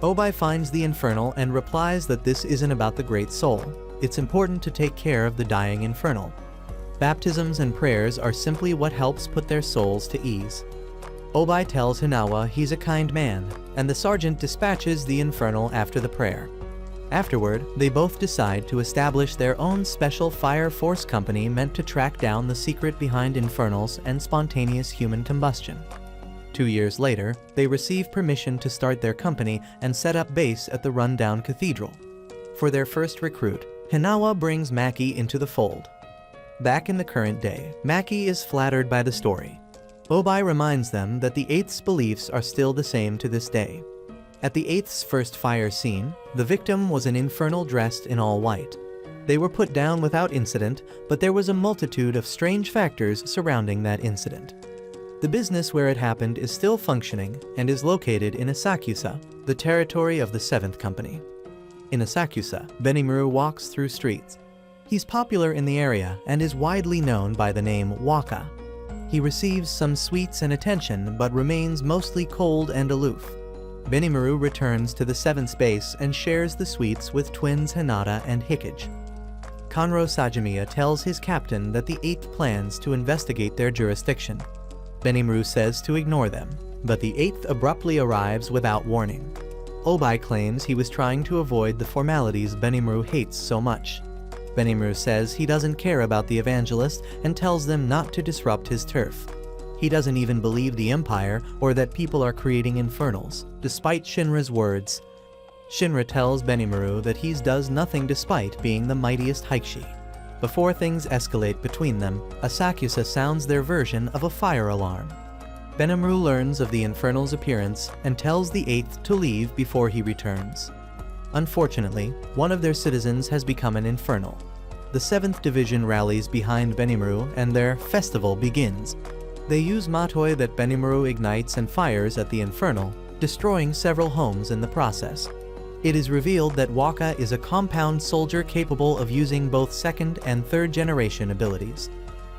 Speaker 1: Obai finds the infernal and replies that this isn't about the great soul. It's important to take care of the dying infernal. Baptisms and prayers are simply what helps put their souls to ease. Obai tells Hinawa he's a kind man, and the sergeant dispatches the infernal after the prayer. Afterward, they both decide to establish their own special fire force company meant to track down the secret behind infernals and spontaneous human combustion. 2 years later, they receive permission to start their company and set up base at the rundown cathedral. For their first recruit, Hinawa brings Maki into the fold. Back in the current day, Maki is flattered by the story. Obai reminds them that the 8th's beliefs are still the same to this day. At the 8th's first fire scene, the victim was an infernal dressed in all white. They were put down without incident, but there was a multitude of strange factors surrounding that incident. The business where it happened is still functioning and is located in Asakusa, the territory of the 7th Company. In Asakusa, Benimaru walks through streets. He's popular in the area and is widely known by the name Waka. He receives some sweets and attention but remains mostly cold and aloof. Benimaru returns to the 7th base and shares the sweets with twins Hinata and Hikage. Konro Sajimiya tells his captain that the 8th plans to investigate their jurisdiction. Benimaru says to ignore them, but the 8th abruptly arrives without warning. Obai claims he was trying to avoid the formalities Benimaru hates so much. Benimaru says he doesn't care about the Evangelist and tells them not to disrupt his turf. He doesn't even believe the Empire or that people are creating infernals, despite Shinra's words. Shinra tells Benimaru that he does nothing despite being the mightiest Heikishi. Before things escalate between them, Asakusa sounds their version of a fire alarm. Benimaru learns of the infernal's appearance and tells the 8th to leave before he returns. Unfortunately, one of their citizens has become an infernal. The 7th Division rallies behind Benimaru and their festival begins. They use matoi that Benimaru ignites and fires at the infernal, destroying several homes in the process. It is revealed that Waka is a compound soldier capable of using both 2nd and 3rd generation abilities.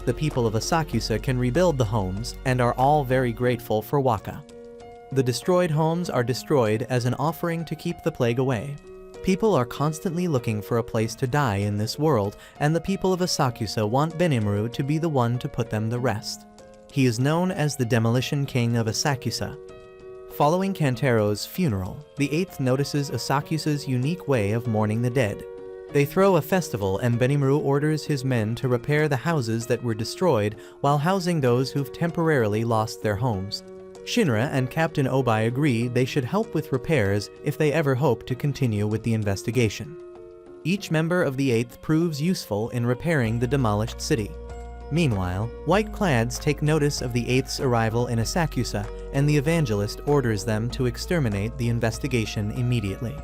Speaker 1: the people of Asakusa can rebuild the homes and are all very grateful for Waka. The destroyed homes are destroyed as an offering to keep the plague away. People are constantly looking for a place to die in this world, and the people of Asakusa want Benimaru to be the one to put them to rest. He is known as the Demolition King of Asakusa. Following Kantaro's funeral, the 8th notices Asakusa's unique way of mourning the dead. They throw a festival and Benimaru orders his men to repair the houses that were destroyed while housing those who've temporarily lost their homes. Shinra and Captain Obai agree they should help with repairs if they ever hope to continue with the investigation. Each member of the 8th proves useful in repairing the demolished city. Meanwhile, White Clads take notice of the 8th's arrival in Asakusa, and the evangelist orders them to exterminate the investigation immediately.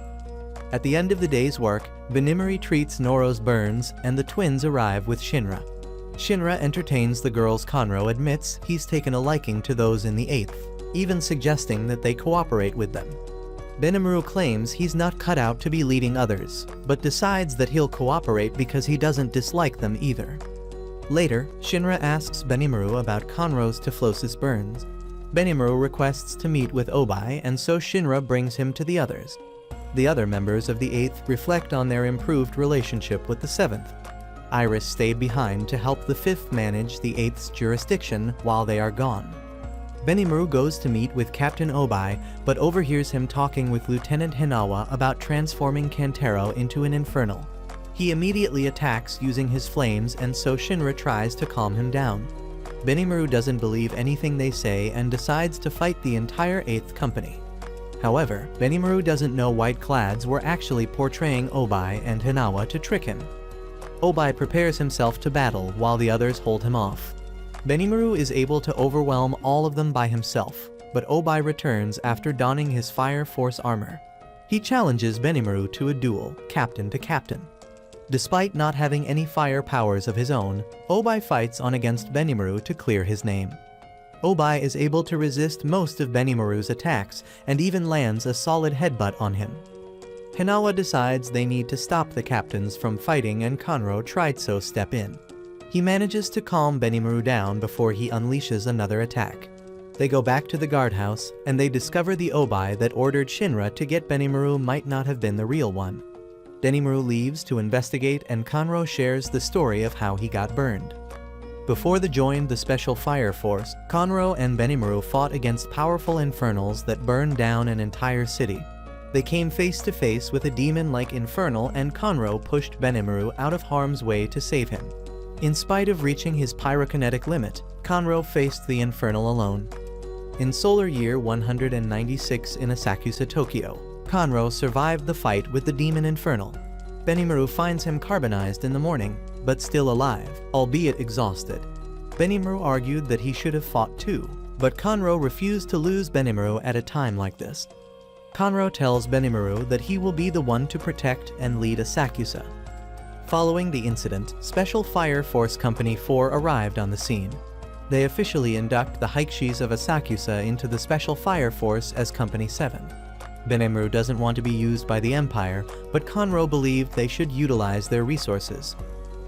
Speaker 1: At the end of the day's work, Benimaru treats Noro's burns, and the twins arrive with Shinra. Shinra entertains the girls. Conro admits he's taken a liking to those in the 8th, even suggesting that they cooperate with them. Benimaru claims he's not cut out to be leading others, but decides that he'll cooperate because he doesn't dislike them either. Later, Shinra asks Benimaru about Conro's Typhlosis burns. Benimaru requests to meet with Obai, and so Shinra brings him to the others. The other members of the 8th reflect on their improved relationship with the 7th. Iris stayed behind to help the 5th manage the 8th's jurisdiction while they are gone. Benimaru goes to meet with Captain Obai, but overhears him talking with Lieutenant Hinawa about transforming Kantaro into an infernal. He immediately attacks using his flames, and so Shinra tries to calm him down. Benimaru doesn't believe anything they say and decides to fight the entire 8th company. However, Benimaru doesn't know White Clads were actually portraying Obai and Hinawa to trick him. Obai prepares himself to battle while the others hold him off. Benimaru is able to overwhelm all of them by himself, but Obai returns after donning his Fire Force armor. He challenges Benimaru to a duel, captain to captain. Despite not having any fire powers of his own, Obai fights on against Benimaru to clear his name. Obai is able to resist most of Benimaru's attacks and even lands a solid headbutt on him. Hinawa decides they need to stop the captains from fighting, and Conro tries to step in. He manages to calm Benimaru down before he unleashes another attack. They go back to the guardhouse, and they discover the Obai that ordered Shinra to get Benimaru might not have been the real one. Benimaru leaves to investigate, and Conro shares the story of how he got burned. Before they joined the Special Fire Force, Conro and Benimaru fought against powerful infernals that burned down an entire city. They came face to face with a demon-like infernal, and Conro pushed Benimaru out of harm's way to save him. In spite of reaching his pyrokinetic limit, Conro faced the infernal alone. In solar year 196 in Asakusa, Tokyo, Conro survived the fight with the demon infernal. Benimaru finds him carbonized in the morning, but still alive, albeit exhausted. Benimaru argued that he should have fought too, but Conro refused to lose Benimaru at a time like this. Conro tells Benimaru that he will be the one to protect and lead Asakusa. Following the incident, Special Fire Force Company 4 arrived on the scene. They officially induct the Haikshis of Asakusa into the Special Fire Force as Company 7. Benimaru doesn't want to be used by the Empire, but Conro believed they should utilize their resources.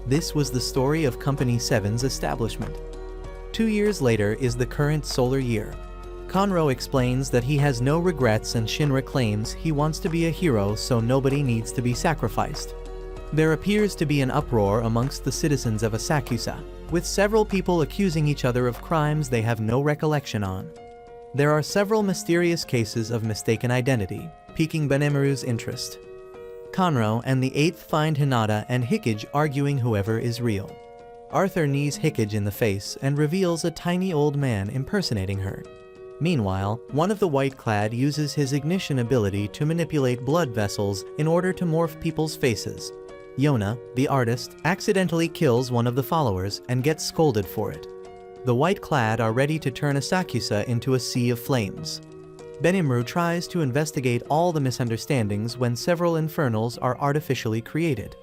Speaker 1: This was the story of Company 7's establishment. 2 years later is the current solar year. Conro explains that he has no regrets, and Shinra claims he wants to be a hero, so nobody needs to be sacrificed. There appears to be an uproar amongst the citizens of Asakusa, with several people accusing each other of crimes they have no recollection on. There are several mysterious cases of mistaken identity, piquing Benimaru's interest. Conro and the 8th find Hinata and Hikage arguing whoever is real. Arthur knees Hikage in the face and reveals a tiny old man impersonating her. Meanwhile, one of the White Clad uses his ignition ability to manipulate blood vessels in order to morph people's faces. Yona, the artist, accidentally kills one of the followers and gets scolded for it. The White Clad are ready to turn Asakusa into a sea of flames. Benimaru tries to investigate all the misunderstandings when several infernals are artificially created.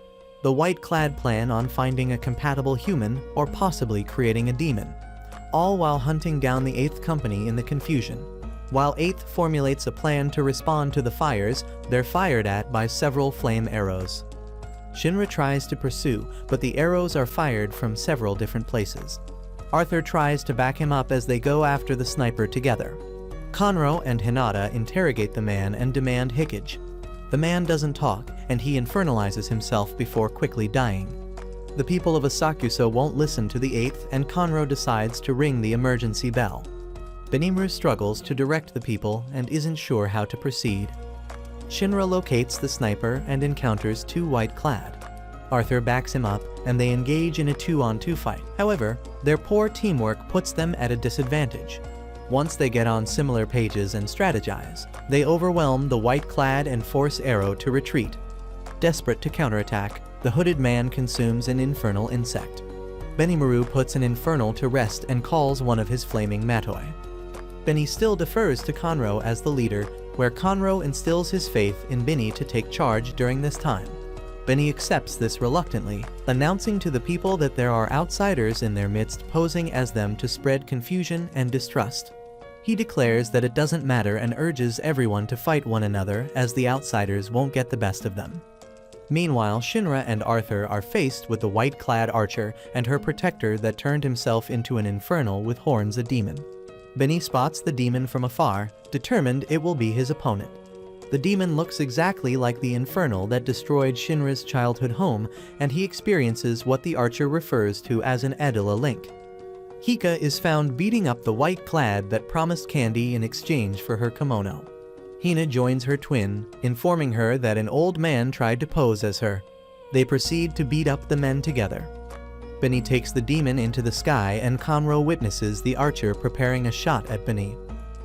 Speaker 1: The White Clad plan on finding a compatible human or possibly creating a demon, all while hunting down the 8th Company in the confusion. While 8th formulates a plan to respond to the fires, they're fired at by several flame arrows. Shinra tries to pursue, but the arrows are fired from several different places. Arthur tries to back him up as they go after the sniper together. Conro and Hinata interrogate the man and demand hickage. The man doesn't talk, and he infernalizes himself before quickly dying. The people of Asakusa won't listen to the 8th, and Conro decides to ring the emergency bell. Benimaru struggles to direct the people and isn't sure how to proceed. Shinra locates the sniper and encounters 2 white-clad. Arthur backs him up, and they engage in a 2-on-2 fight. However, their poor teamwork puts them at a disadvantage. Once they get on similar pages and strategize, they overwhelm the white-clad and force Arrow to retreat. Desperate to counterattack, the hooded man consumes an infernal insect. Benimaru puts an infernal to rest and calls one of his flaming matoi. Benny still defers to Conro as the leader, where Conro instills his faith in Benny to take charge during this time. Benny accepts this reluctantly, announcing to the people that there are outsiders in their midst posing as them to spread confusion and distrust. He declares that it doesn't matter and urges everyone to fight one another as the outsiders won't get the best of them. Meanwhile, Shinra and Arthur are faced with the white-clad archer and her protector that turned himself into an infernal with horns a demon. Benny spots the demon from afar, determined it will be his opponent. The demon looks exactly like the infernal that destroyed Shinra's childhood home, and he experiences what the archer refers to as an Adela link. Hika is found beating up the white-clad that promised candy in exchange for her kimono. Hina joins her twin, informing her that an old man tried to pose as her. They proceed to beat up the men together. Benny takes the demon into the sky, and Conro witnesses the archer preparing a shot at Benny.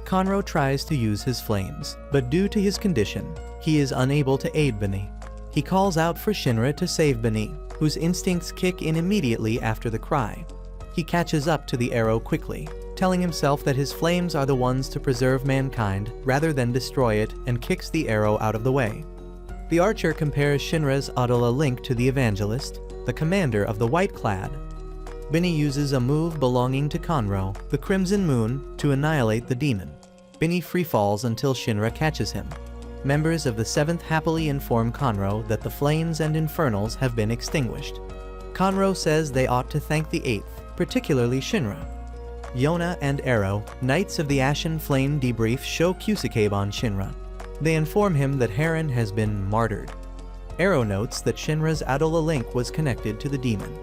Speaker 1: Conro tries to use his flames, but due to his condition, he is unable to aid Benny. He calls out for Shinra to save Benny, whose instincts kick in immediately after the cry. He catches up to the arrow quickly, telling himself that his flames are the ones to preserve mankind rather than destroy it, and kicks the arrow out of the way. The archer compares Shinra's Adela link to the evangelist, the commander of the white-clad. Benny uses a move belonging to Conro, the Crimson Moon, to annihilate the demon. Benny freefalls until Shinra catches him. Members of the 7th happily inform Conro that the flames and infernals have been extinguished. Conro says they ought to thank the 8th, particularly Shinra. Yona and Arrow, Knights of the Ashen Flame, debrief Sho Kusakabe on Shinra. They inform him that Heron has been martyred. Arrow notes that Shinra's Adela link was connected to the demon.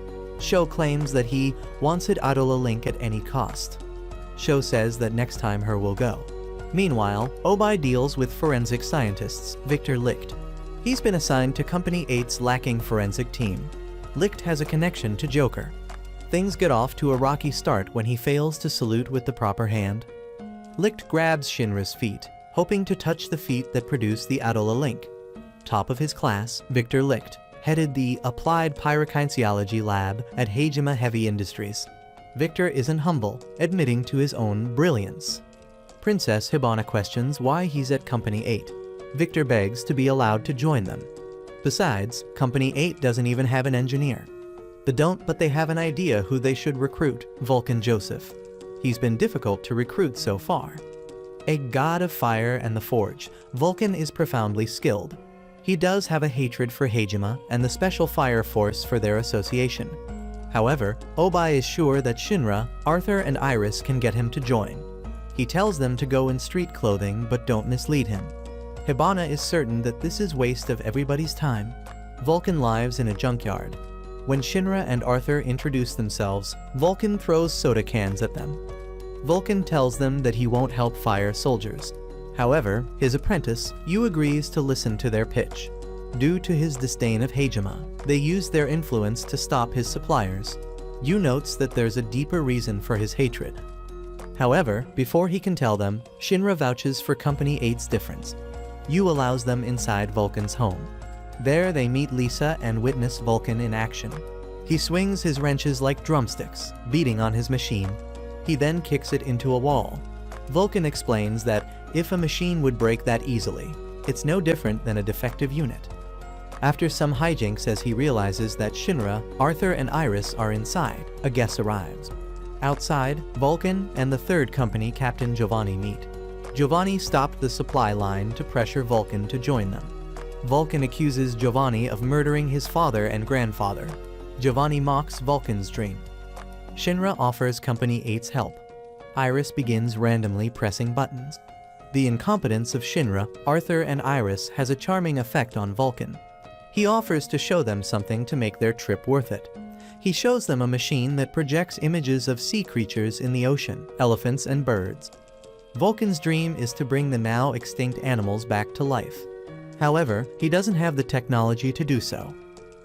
Speaker 1: Sho claims that he wants it Adela link at any cost. Sho says that next time her will go. Meanwhile, Obai deals with forensic scientists, Victor Licht. He's been assigned to Company 8's lacking forensic team. Licht has a connection to Joker. Things get off to a rocky start when he fails to salute with the proper hand. Licht grabs Shinra's feet, hoping to touch the feet that produce the Adela link. Top of his class, Victor Licht headed the Applied Pyrokinetic Lab at Heijima Heavy Industries. Victor isn't humble, admitting to his own brilliance. Princess Hibana questions why he's at Company 8. Victor begs to be allowed to join them. Besides, Company 8 doesn't even have an engineer. But they have an idea who they should recruit, Vulcan Joseph. He's been difficult to recruit so far. A god of fire and the forge, Vulcan is profoundly skilled. He does have a hatred for Heijima and the Special Fire Force for their association. However, Obai is sure that Shinra, Arthur, and Iris can get him to join. He tells them to go in street clothing, but don't mislead him. Hibana is certain that this is waste of everybody's time. Vulcan lives in a junkyard. When Shinra and Arthur introduce themselves, Vulcan throws soda cans at them. Vulcan tells them that he won't help fire soldiers. However, his apprentice, Yu, agrees to listen to their pitch. Due to his disdain of Heijima, they use their influence to stop his suppliers. Yu notes that there's a deeper reason for his hatred. However, before he can tell them, Shinra vouches for Company 8's difference. Yu allows them inside Vulcan's home. There they meet Lisa and witness Vulcan in action. He swings his wrenches like drumsticks, beating on his machine. He then kicks it into a wall. Vulcan explains that if a machine would break that easily, it's no different than a defective unit. After some hijinks as he realizes that Shinra, Arthur, and Iris are inside, a guest arrives. Outside, Vulcan and the 3rd Company Captain Giovanni meet. Giovanni stopped the supply line to pressure Vulcan to join them. Vulcan accuses Giovanni of murdering his father and grandfather. Giovanni mocks Vulcan's dream. Shinra offers Company 8's help. Iris begins randomly pressing buttons. The incompetence of Shinra, Arthur, and Iris has a charming effect on Vulcan. He offers to show them something to make their trip worth it. He shows them a machine that projects images of sea creatures in the ocean, elephants and birds. Vulcan's dream is to bring the now extinct animals back to life. However, he doesn't have the technology to do so.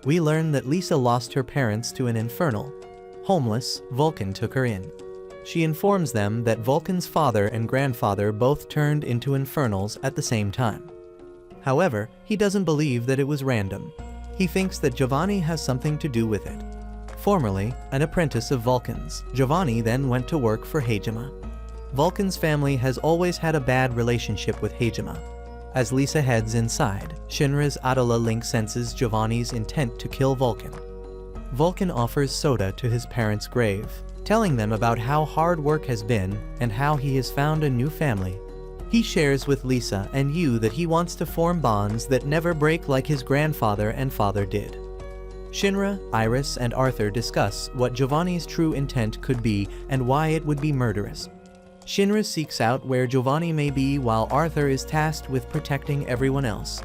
Speaker 1: We learn that Lisa lost her parents to an infernal. Homeless, Vulcan took her in. She informs them that Vulcan's father and grandfather both turned into infernals at the same time. However, he doesn't believe that it was random. He thinks that Giovanni has something to do with it. Formerly an apprentice of Vulcan's, Giovanni then went to work for Heijima. Vulcan's family has always had a bad relationship with Heijima. As Lisa heads inside, Shinra's Adola Link senses Giovanni's intent to kill Vulcan. Vulcan offers soda to his parents' grave, telling them about how hard work has been and how he has found a new family. He shares with Lisa and Yu that he wants to form bonds that never break like his grandfather and father did. Shinra, Iris, and Arthur discuss what Giovanni's true intent could be and why it would be murderous. Shinra seeks out where Giovanni may be while Arthur is tasked with protecting everyone else.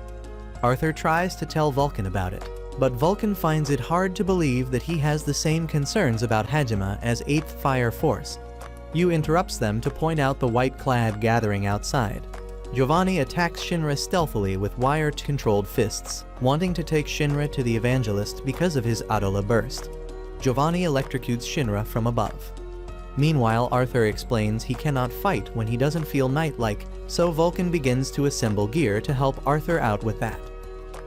Speaker 1: Arthur tries to tell Vulcan about it, but Vulcan finds it hard to believe that he has the same concerns about Heijima as 8th Fire Force. Yu interrupts them to point out the white-clad gathering outside. Giovanni attacks Shinra stealthily with wire-controlled fists, wanting to take Shinra to the evangelist because of his Adola burst. Giovanni electrocutes Shinra from above. Meanwhile, Arthur explains he cannot fight when he doesn't feel knight-like, so Vulcan begins to assemble gear to help Arthur out with that.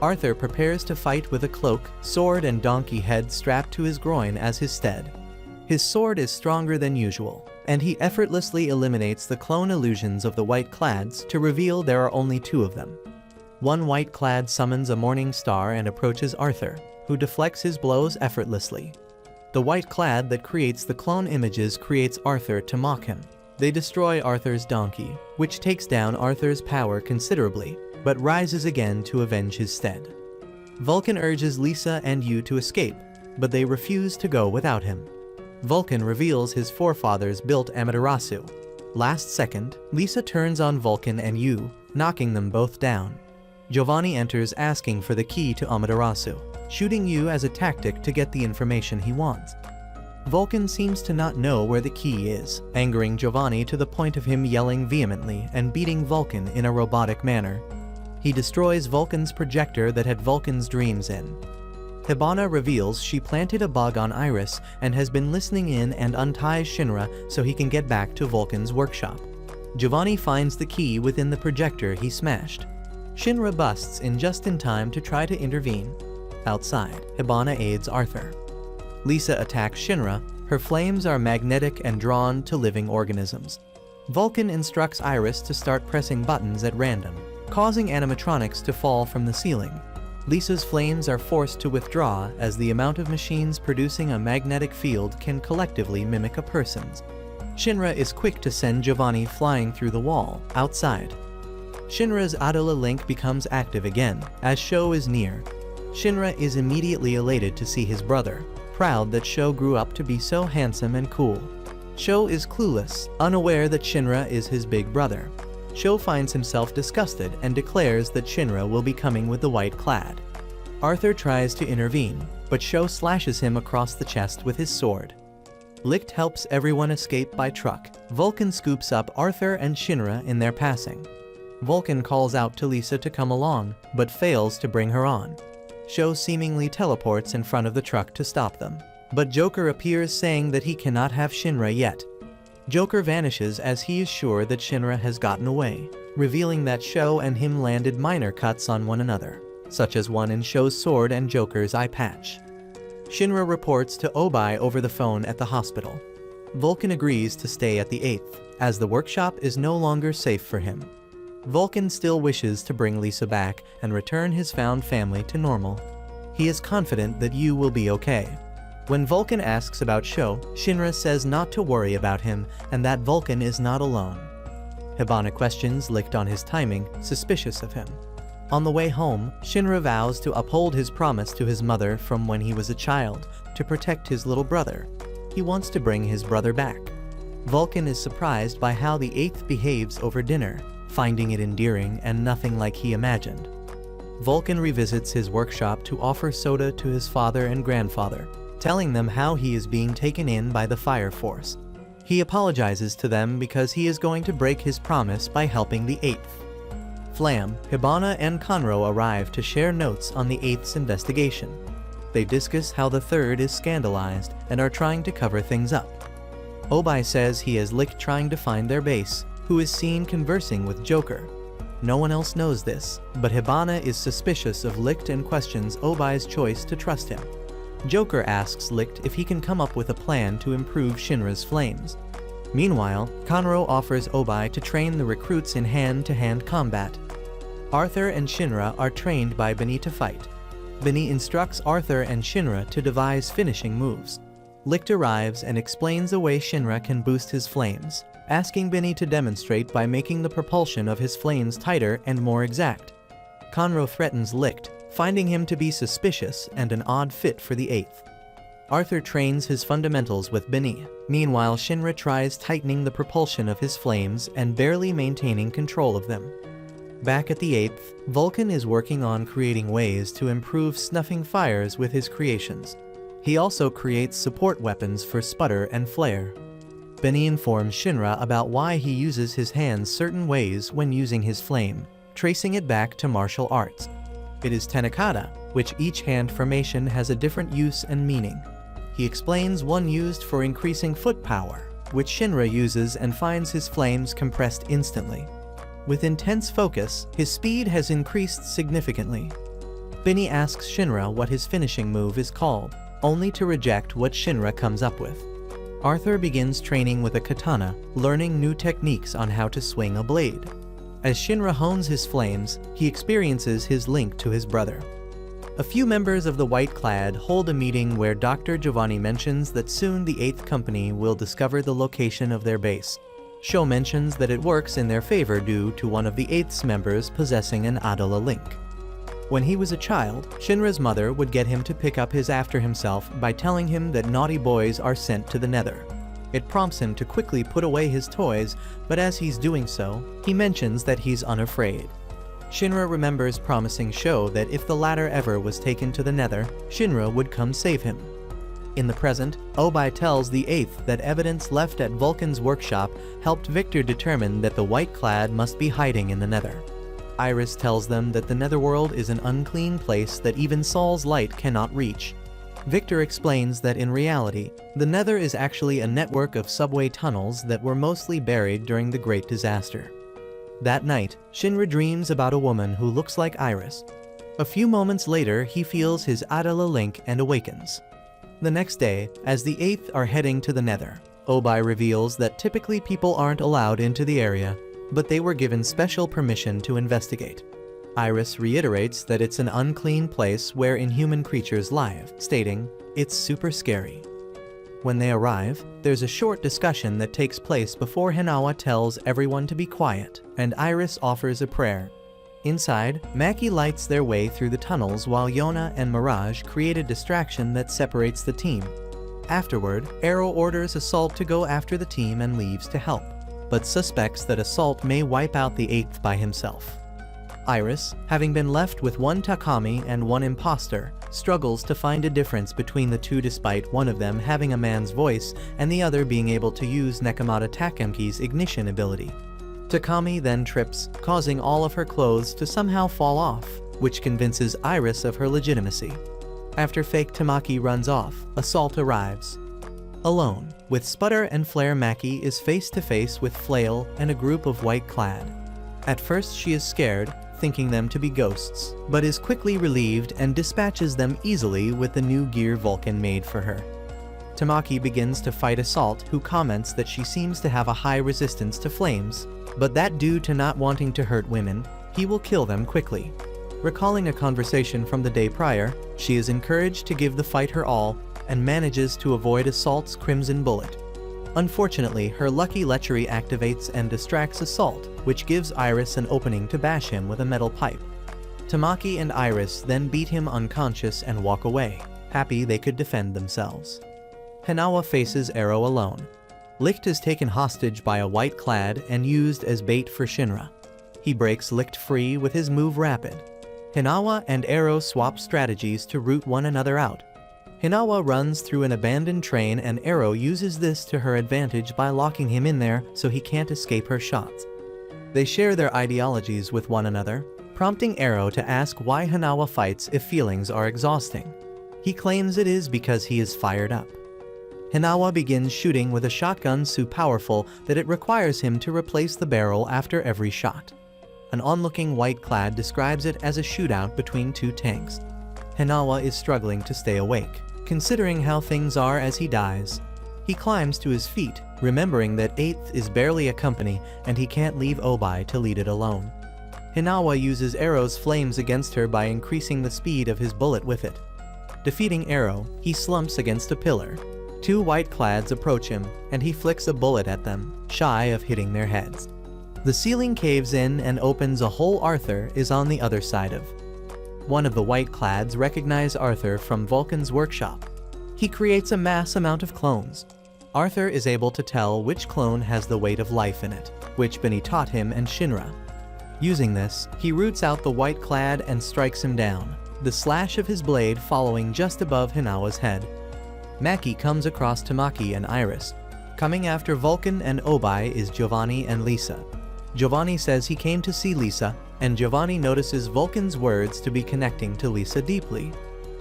Speaker 1: Arthur prepares to fight with a cloak, sword, and donkey head strapped to his groin as his stead. His sword is stronger than usual, and he effortlessly eliminates the clone illusions of the white-clads to reveal there are only 2 of them. One white-clad summons a morning star and approaches Arthur, who deflects his blows effortlessly. The white-clad that creates the clone images creates Arthur to mock him. They destroy Arthur's donkey, which takes down Arthur's power considerably, but rises again to avenge his stead. Vulcan urges Lisa and Yu to escape, but they refuse to go without him. Vulcan reveals his forefathers built Amaterasu. Last second, Lisa turns on Vulcan and Yu, knocking them both down. Giovanni enters asking for the key to Amaterasu, shooting Yu as a tactic to get the information he wants. Vulcan seems to not know where the key is, angering Giovanni to the point of him yelling vehemently and beating Vulcan in a robotic manner. He destroys Vulcan's projector that had Vulcan's dreams in. Hibana reveals she planted a bug on Iris and has been listening in and unties Shinra so he can get back to Vulcan's workshop. Giovanni finds the key within the projector he smashed. Shinra busts in just in time to try to intervene. Outside, Hibana aids Arthur. Lisa attacks Shinra. Her flames are magnetic and drawn to living organisms. Vulcan instructs Iris to start pressing buttons at random, causing animatronics to fall from the ceiling. Lisa's flames are forced to withdraw as the amount of machines producing a magnetic field can collectively mimic a person's. Shinra is quick to send Giovanni flying through the wall, outside. Shinra's Adola Link becomes active again, as Sho is near. Shinra is immediately elated to see his brother, proud that Sho grew up to be so handsome and cool. Sho is clueless, unaware that Shinra is his big brother. Sho finds himself disgusted and declares that Shinra will be coming with the white-clad. Arthur tries to intervene, but Sho slashes him across the chest with his sword. Licht helps everyone escape by truck. Vulcan scoops up Arthur and Shinra in their passing. Vulcan calls out to Lisa to come along, but fails to bring her on. Sho seemingly teleports in front of the truck to stop them, but Joker appears saying that he cannot have Shinra yet. Joker vanishes as he is sure that Shinra has gotten away, revealing that Sho and him landed minor cuts on one another, such as one in Sho's sword and Joker's eye patch. Shinra reports to Obai over the phone at the hospital. Vulcan agrees to stay at the 8th, as the workshop is no longer safe for him. Vulcan still wishes to bring Lisa back and return his found family to normal. He is confident that Yu will be okay. When Vulcan asks about Sho, Shinra says not to worry about him and that Vulcan is not alone. Hibana questions Licht on his timing, suspicious of him. On the way home, Shinra vows to uphold his promise to his mother from when he was a child, to protect his little brother. He wants to bring his brother back. Vulcan is surprised by how the 8th behaves over dinner, finding it endearing and nothing like he imagined. Vulcan revisits his workshop to offer soda to his father and grandfather, telling them how he is being taken in by the Fire Force. He apologizes to them because he is going to break his promise by helping the 8th. Flam, Hibana, and Conro arrive to share notes on the 8th's investigation. They discuss how the 3rd is scandalized and are trying to cover things up. Obai says he has Licht trying to find their base, who is seen conversing with Joker. No one else knows this, but Hibana is suspicious of Licht and questions Obai's choice to trust him. Joker asks Licht if he can come up with a plan to improve Shinra's flames. Meanwhile, Conro offers Obai to train the recruits in hand-to-hand combat. Arthur and Shinra are trained by Beni to fight. Beni instructs Arthur and Shinra to devise finishing moves. Licht arrives and explains a way Shinra can boost his flames, asking Beni to demonstrate by making the propulsion of his flames tighter and more exact. Conro threatens Licht, finding him to be suspicious and an odd fit for the 8th. Arthur trains his fundamentals with Beni. Meanwhile, Shinra tries tightening the propulsion of his flames and barely maintaining control of them. Back at the 8th, Vulcan is working on creating ways to improve snuffing fires with his creations. He also creates support weapons for Sputter and Flare. Beni informs Shinra about why he uses his hands certain ways when using his flame, tracing it back to martial arts. It is Tenakata, which each hand formation has a different use and meaning. He explains one used for increasing foot power, which Shinra uses and finds his flames compressed instantly. With intense focus, his speed has increased significantly. Beni asks Shinra what his finishing move is called, only to reject what Shinra comes up with. Arthur begins training with a katana, learning new techniques on how to swing a blade. As Shinra hones his flames, he experiences his link to his brother. A few members of the White Clad hold a meeting where Dr. Giovanni mentions that soon the 8th Company will discover the location of their base. Sho mentions that it works in their favor due to one of the 8th's members possessing an Adala link. When he was a child, Shinra's mother would get him to pick up his after himself by telling him that naughty boys are sent to the Nether. It prompts him to quickly put away his toys, but as he's doing so, he mentions that he's unafraid. Shinra remembers promising Sho that if the latter ever was taken to the Nether, Shinra would come save him. In the present, Obai tells the 8th that evidence left at Vulcan's workshop helped Victor determine that the White Clad must be hiding in the Nether. Iris tells them that the Netherworld is an unclean place that even Sol's light cannot reach. Victor explains that in reality, the Nether is actually a network of subway tunnels that were mostly buried during the Great Disaster. That night, Shinra dreams about a woman who looks like Iris. A few moments later, he feels his Adala link and awakens. The next day, as the 8th are heading to the Nether, Obai reveals that typically people aren't allowed into the area, but they were given special permission to investigate. Iris reiterates that it's an unclean place where inhuman creatures live, stating, "It's super scary." When they arrive, there's a short discussion that takes place before Hinawa tells everyone to be quiet, and Iris offers a prayer. Inside, Maki lights their way through the tunnels while Yona and Mirage create a distraction that separates the team. Afterward, Arrow orders Assault to go after the team and leaves to help, but suspects that Assault may wipe out the 8th by himself. Iris, having been left with one Takami and one imposter, struggles to find a difference between the two despite one of them having a man's voice and the other being able to use Nekomata Takemki's ignition ability. Takami then trips, causing all of her clothes to somehow fall off, which convinces Iris of her legitimacy. After fake Tamaki runs off, Assault arrives. Alone, with Sputter and Flare, Maki is face to face with Flail and a group of White Clad. At first she is scared, thinking them to be ghosts, but is quickly relieved and dispatches them easily with the new gear Vulcan made for her. Tamaki begins to fight Assault, who comments that she seems to have a high resistance to flames, but that due to not wanting to hurt women, he will kill them quickly. Recalling a conversation from the day prior, she is encouraged to give the fight her all and manages to avoid Assault's crimson bullet. Unfortunately, her lucky lechery activates and distracts Assault, which gives Iris an opening to bash him with a metal pipe. Tamaki and Iris then beat him unconscious and walk away, happy they could defend themselves. Hinawa faces Arrow alone. Licht is taken hostage by a white-clad and used as bait for Shinra. He breaks Licht free with his move Rapid. Hinawa and Arrow swap strategies to root one another out. Hinawa runs through an abandoned train and Arrow uses this to her advantage by locking him in there so he can't escape her shots. They share their ideologies with one another, prompting Arrow to ask why Hinawa fights if feelings are exhausting. He claims it is because he is fired up. Hinawa begins shooting with a shotgun so powerful that it requires him to replace the barrel after every shot. An onlooking white-clad describes it as a shootout between two tanks. Hinawa is struggling to stay awake, considering how things are as he dies. He climbs to his feet, remembering that 8th is barely a company and he can't leave Obai to lead it alone. Hinawa uses Arrow's flames against her by increasing the speed of his bullet with it. Defeating Arrow, he slumps against a pillar. Two white-clads approach him, and he flicks a bullet at them, shy of hitting their heads. The ceiling caves in and opens a hole. Arthur is on the other side of. One of the white-clads recognize Arthur from Vulcan's workshop. He creates a mass amount of clones. Arthur is able to tell which clone has the weight of life in it, which Benny taught him and Shinra. Using this, he roots out the white-clad and strikes him down, the slash of his blade following just above Hinawa's head. Maki comes across Tamaki and Iris. Coming after Vulcan and Obai is Giovanni and Lisa. Giovanni says he came to see Lisa, and Giovanni notices Vulcan's words to be connecting to Lisa deeply.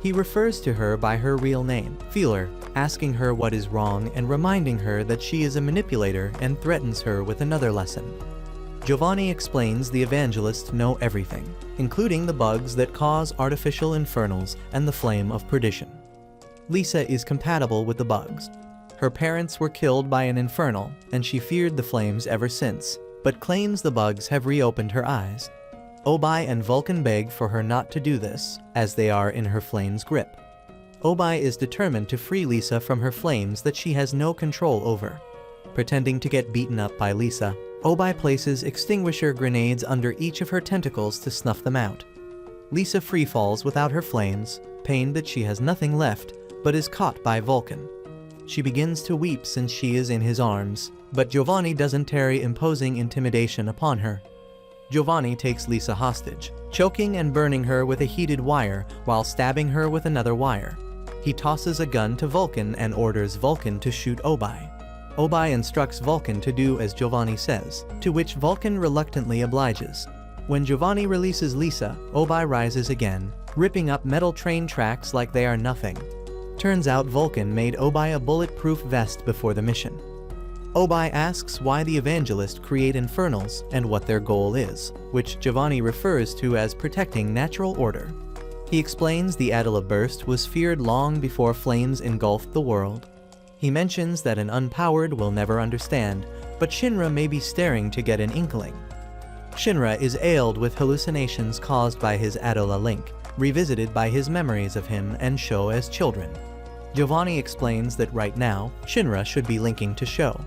Speaker 1: He refers to her by her real name, Feeler, asking her what is wrong and reminding her that she is a manipulator and threatens her with another lesson. Giovanni explains the evangelists know everything, including the bugs that cause artificial infernals and the flame of perdition. Lisa is compatible with the bugs. Her parents were killed by an infernal, and she feared the flames ever since, but claims the bugs have reopened her eyes. Obai and Vulcan beg for her not to do this, as they are in her flame's grip. Obai is determined to free Lisa from her flames that she has no control over. Pretending to get beaten up by Lisa, Obai places extinguisher grenades under each of her tentacles to snuff them out. Lisa freefalls without her flames, pained that she has nothing left, but is caught by Vulcan. She begins to weep since she is in his arms, but Giovanni doesn't tarry imposing intimidation upon her. Giovanni takes Lisa hostage, choking and burning her with a heated wire while stabbing her with another wire. He tosses a gun to Vulcan and orders Vulcan to shoot Obai. Obai instructs Vulcan to do as Giovanni says, to which Vulcan reluctantly obliges. When Giovanni releases Lisa, Obai rises again, ripping up metal train tracks like they are nothing. Turns out Vulcan made Obai a bulletproof vest before the mission. Obai asks why the evangelists create infernals and what their goal is, which Giovanni refers to as protecting natural order. He explains the Attila burst was feared long before flames engulfed the world. He mentions that an unpowered will never understand, but Shinra may be staring to get an inkling. Shinra is ailed with hallucinations caused by his Attila link, revisited by his memories of him and Sho as children. Giovanni explains that right now, Shinra should be linking to Sho.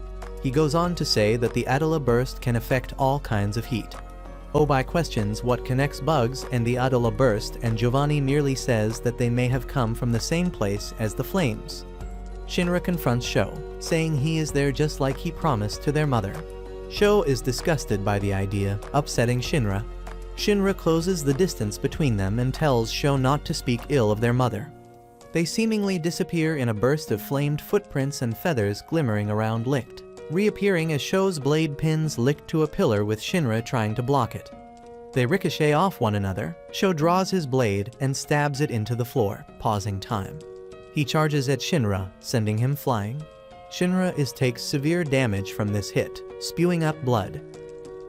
Speaker 1: He goes on to say that the Attila burst can affect all kinds of heat. Obai questions what connects bugs and the Attila burst, and Giovanni merely says that they may have come from the same place as the flames. Shinra confronts Sho, saying he is there just like he promised to their mother. Sho is disgusted by the idea, upsetting Shinra. Shinra closes the distance between them and tells Sho not to speak ill of their mother. They seemingly disappear in a burst of flamed footprints and feathers glimmering around Licht, reappearing as Sho's blade pins Licht to a pillar with Shinra trying to block it. They ricochet off one another. Sho draws his blade and stabs it into the floor, pausing time. He charges at Shinra, sending him flying. Shinra takes severe damage from this hit, spewing up blood.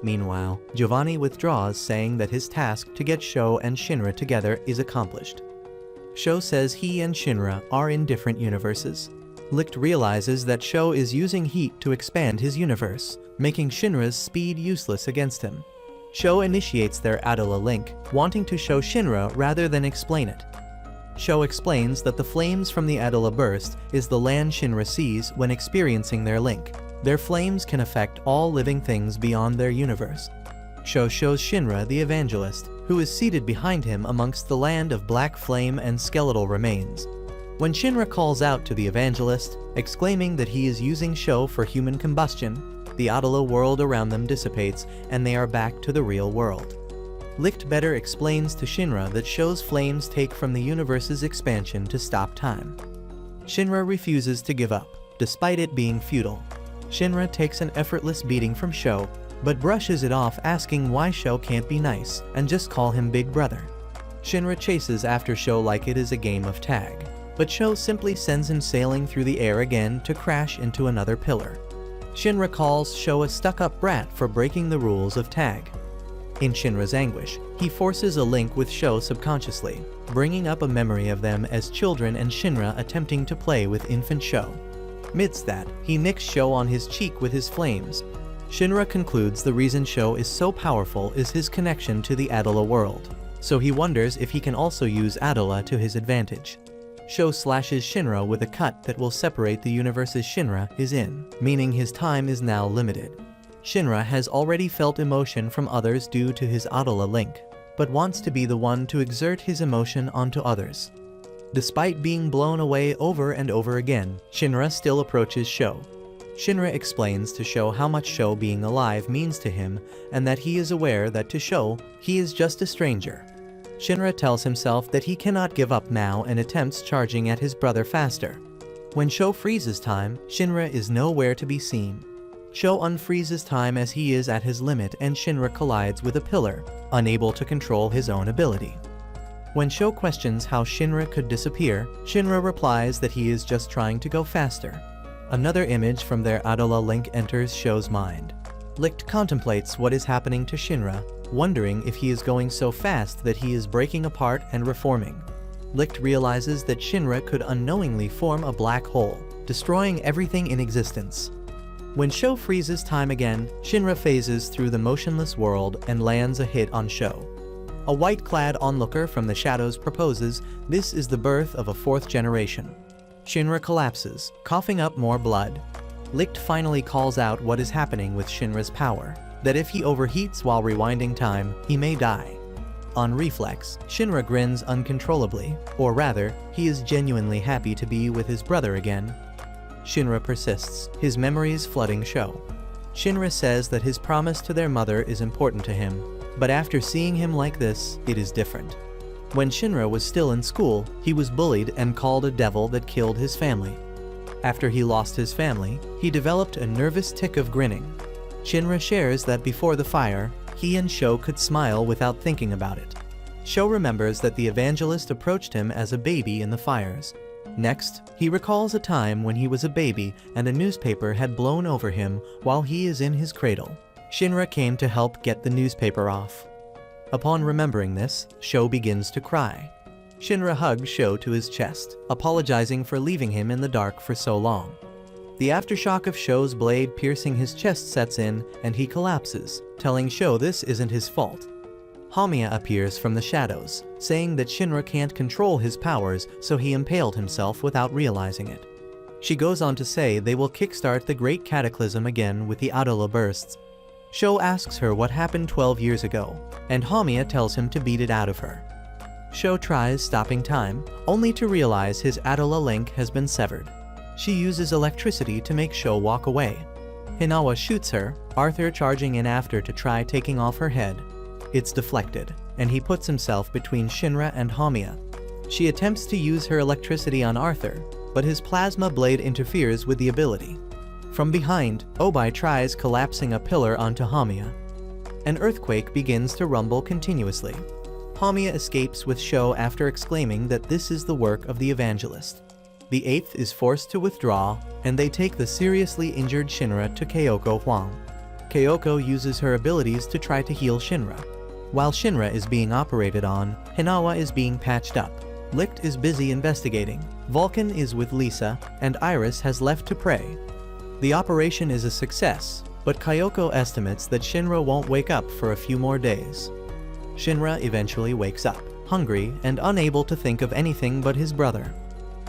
Speaker 1: Meanwhile, Giovanni withdraws, saying that his task to get Sho and Shinra together is accomplished. Sho says he and Shinra are in different universes. Licht realizes that Sho is using heat to expand his universe, making Shinra's speed useless against him. Sho initiates their Attila link, wanting to show Shinra rather than explain it. Sho explains that the flames from the Attila burst is the land Shinra sees when experiencing their link. Their flames can affect all living things beyond their universe. Sho shows Shinra the evangelist, who is seated behind him amongst the land of black flame and skeletal remains. When Shinra calls out to the evangelist, exclaiming that he is using Sho for human combustion, the Adala world around them dissipates and they are back to the real world. Lichtbetter explains to Shinra that Sho's flames take from the universe's expansion to stop time. Shinra refuses to give up, despite it being futile. Shinra takes an effortless beating from Sho, but brushes it off, asking why Sho can't be nice and just call him Big Brother. Shinra chases after Sho like it is a game of tag, but Sho simply sends him sailing through the air again to crash into another pillar. Shinra calls Sho a stuck-up brat for breaking the rules of tag. In Shinra's anguish, he forces a link with Sho subconsciously, bringing up a memory of them as children and Shinra attempting to play with infant Sho. Midst that, he nicks Sho on his cheek with his flames. Shinra concludes the reason Sho is so powerful is his connection to the Adala world, so he wonders if he can also use Adala to his advantage. Sho slashes Shinra with a cut that will separate the universes Shinra is in, meaning his time is now limited. Shinra has already felt emotion from others due to his Adala link, but wants to be the one to exert his emotion onto others. Despite being blown away over and over again, Shinra still approaches Sho. Shinra explains to Sho how much Sho being alive means to him, and that he is aware that to Sho, he is just a stranger. Shinra tells himself that he cannot give up now and attempts charging at his brother faster. When Sho freezes time, Shinra is nowhere to be seen. Sho unfreezes time as he is at his limit and Shinra collides with a pillar, unable to control his own ability. When Sho questions how Shinra could disappear, Shinra replies that he is just trying to go faster. Another image from their Adala link enters Sho's mind. Licht contemplates what is happening to Shinra, wondering if he is going so fast that he is breaking apart and reforming. Licht realizes that Shinra could unknowingly form a black hole, destroying everything in existence. When Sho freezes time again, Shinra phases through the motionless world and lands a hit on Sho. A white-clad onlooker from the shadows proposes this is the birth of a fourth generation. Shinra collapses, coughing up more blood. Licht finally calls out what is happening with Shinra's power, that if he overheats while rewinding time, he may die. On reflex, Shinra grins uncontrollably, or rather, he is genuinely happy to be with his brother again. Shinra persists, his memories flooding Sho. Shinra says that his promise to their mother is important to him, but after seeing him like this, it is different. When Shinra was still in school, he was bullied and called a devil that killed his family. After he lost his family, he developed a nervous tic of grinning. Shinra shares that before the fire, he and Sho could smile without thinking about it. Sho remembers that the evangelist approached him as a baby in the fires. Next, he recalls a time when he was a baby and a newspaper had blown over him while he is in his cradle. Shinra came to help get the newspaper off. Upon remembering this, Sho begins to cry. Shinra hugs Sho to his chest, apologizing for leaving him in the dark for so long. The aftershock of Sho's blade piercing his chest sets in, and he collapses, telling Sho this isn't his fault. Hamiya appears from the shadows, saying that Shinra can't control his powers, so he impaled himself without realizing it. She goes on to say they will kickstart the Great Cataclysm again with the Adala bursts. Sho asks her what happened 12 years ago, and Hamiya tells him to beat it out of her. Sho tries stopping time, only to realize his Adala link has been severed. She uses electricity to make Sho walk away. Hinawa shoots her, Arthur charging in after to try taking off her head. It's deflected, and he puts himself between Shinra and Hamiya. She attempts to use her electricity on Arthur, but his plasma blade interferes with the ability. From behind, Obai tries collapsing a pillar onto Hamiya. An earthquake begins to rumble continuously. Hamiya escapes with Sho after exclaiming that this is the work of the evangelist. The eighth is forced to withdraw, and they take the seriously injured Shinra to Kyoko Huang. Kyoko uses her abilities to try to heal Shinra. While Shinra is being operated on, Hinawa is being patched up. Licht is busy investigating. Vulcan is with Lisa, and Iris has left to pray. The operation is a success, but Kyoko estimates that Shinra won't wake up for a few more days. Shinra eventually wakes up, hungry and unable to think of anything but his brother.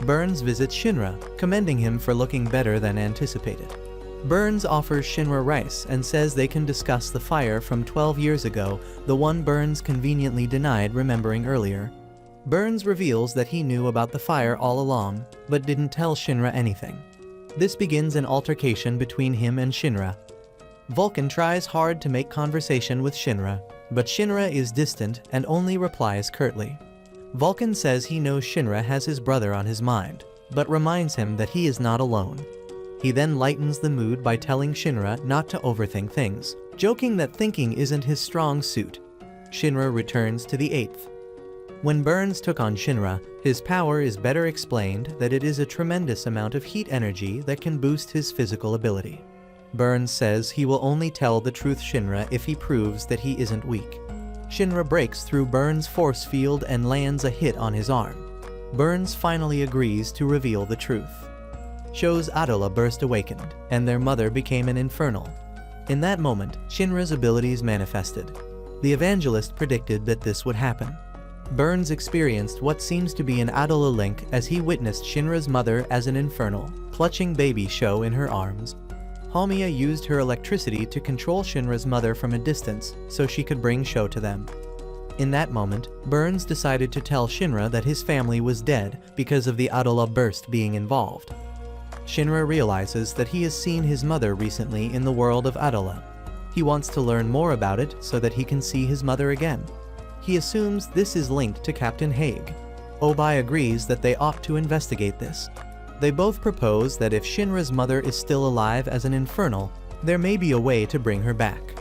Speaker 1: Burns visits Shinra, commending him for looking better than anticipated. Burns offers Shinra rice and says they can discuss the fire from 12 years ago, the one Burns conveniently denied remembering earlier. Burns reveals that he knew about the fire all along, but didn't tell Shinra anything. This begins an altercation between him and Shinra. Vulcan tries hard to make conversation with Shinra, but Shinra is distant and only replies curtly. Vulcan says he knows Shinra has his brother on his mind, but reminds him that he is not alone. He then lightens the mood by telling Shinra not to overthink things, joking that thinking isn't his strong suit. Shinra returns to the 8th. When Burns took on Shinra, his power is better explained that it is a tremendous amount of heat energy that can boost his physical ability. Burns says he will only tell the truth Shinra if he proves that he isn't weak. Shinra breaks through Burns' force field and lands a hit on his arm. Burns finally agrees to reveal the truth. Shows Adola burst awakened, and their mother became an infernal. In that moment, Shinra's abilities manifested. The evangelist predicted that this would happen. Burns experienced what seems to be an Adola link as he witnessed Shinra's mother as an infernal, clutching baby Sho in her arms. Hamiya used her electricity to control Shinra's mother from a distance so she could bring Sho to them. In that moment, Burns decided to tell Shinra that his family was dead because of the Adola burst being involved. Shinra realizes that he has seen his mother recently in the world of Adola. He wants to learn more about it so that he can see his mother again. He assumes this is linked to Captain Haig. Obai agrees that they ought to investigate this. They both propose that if Shinra's mother is still alive as an infernal, there may be a way to bring her back.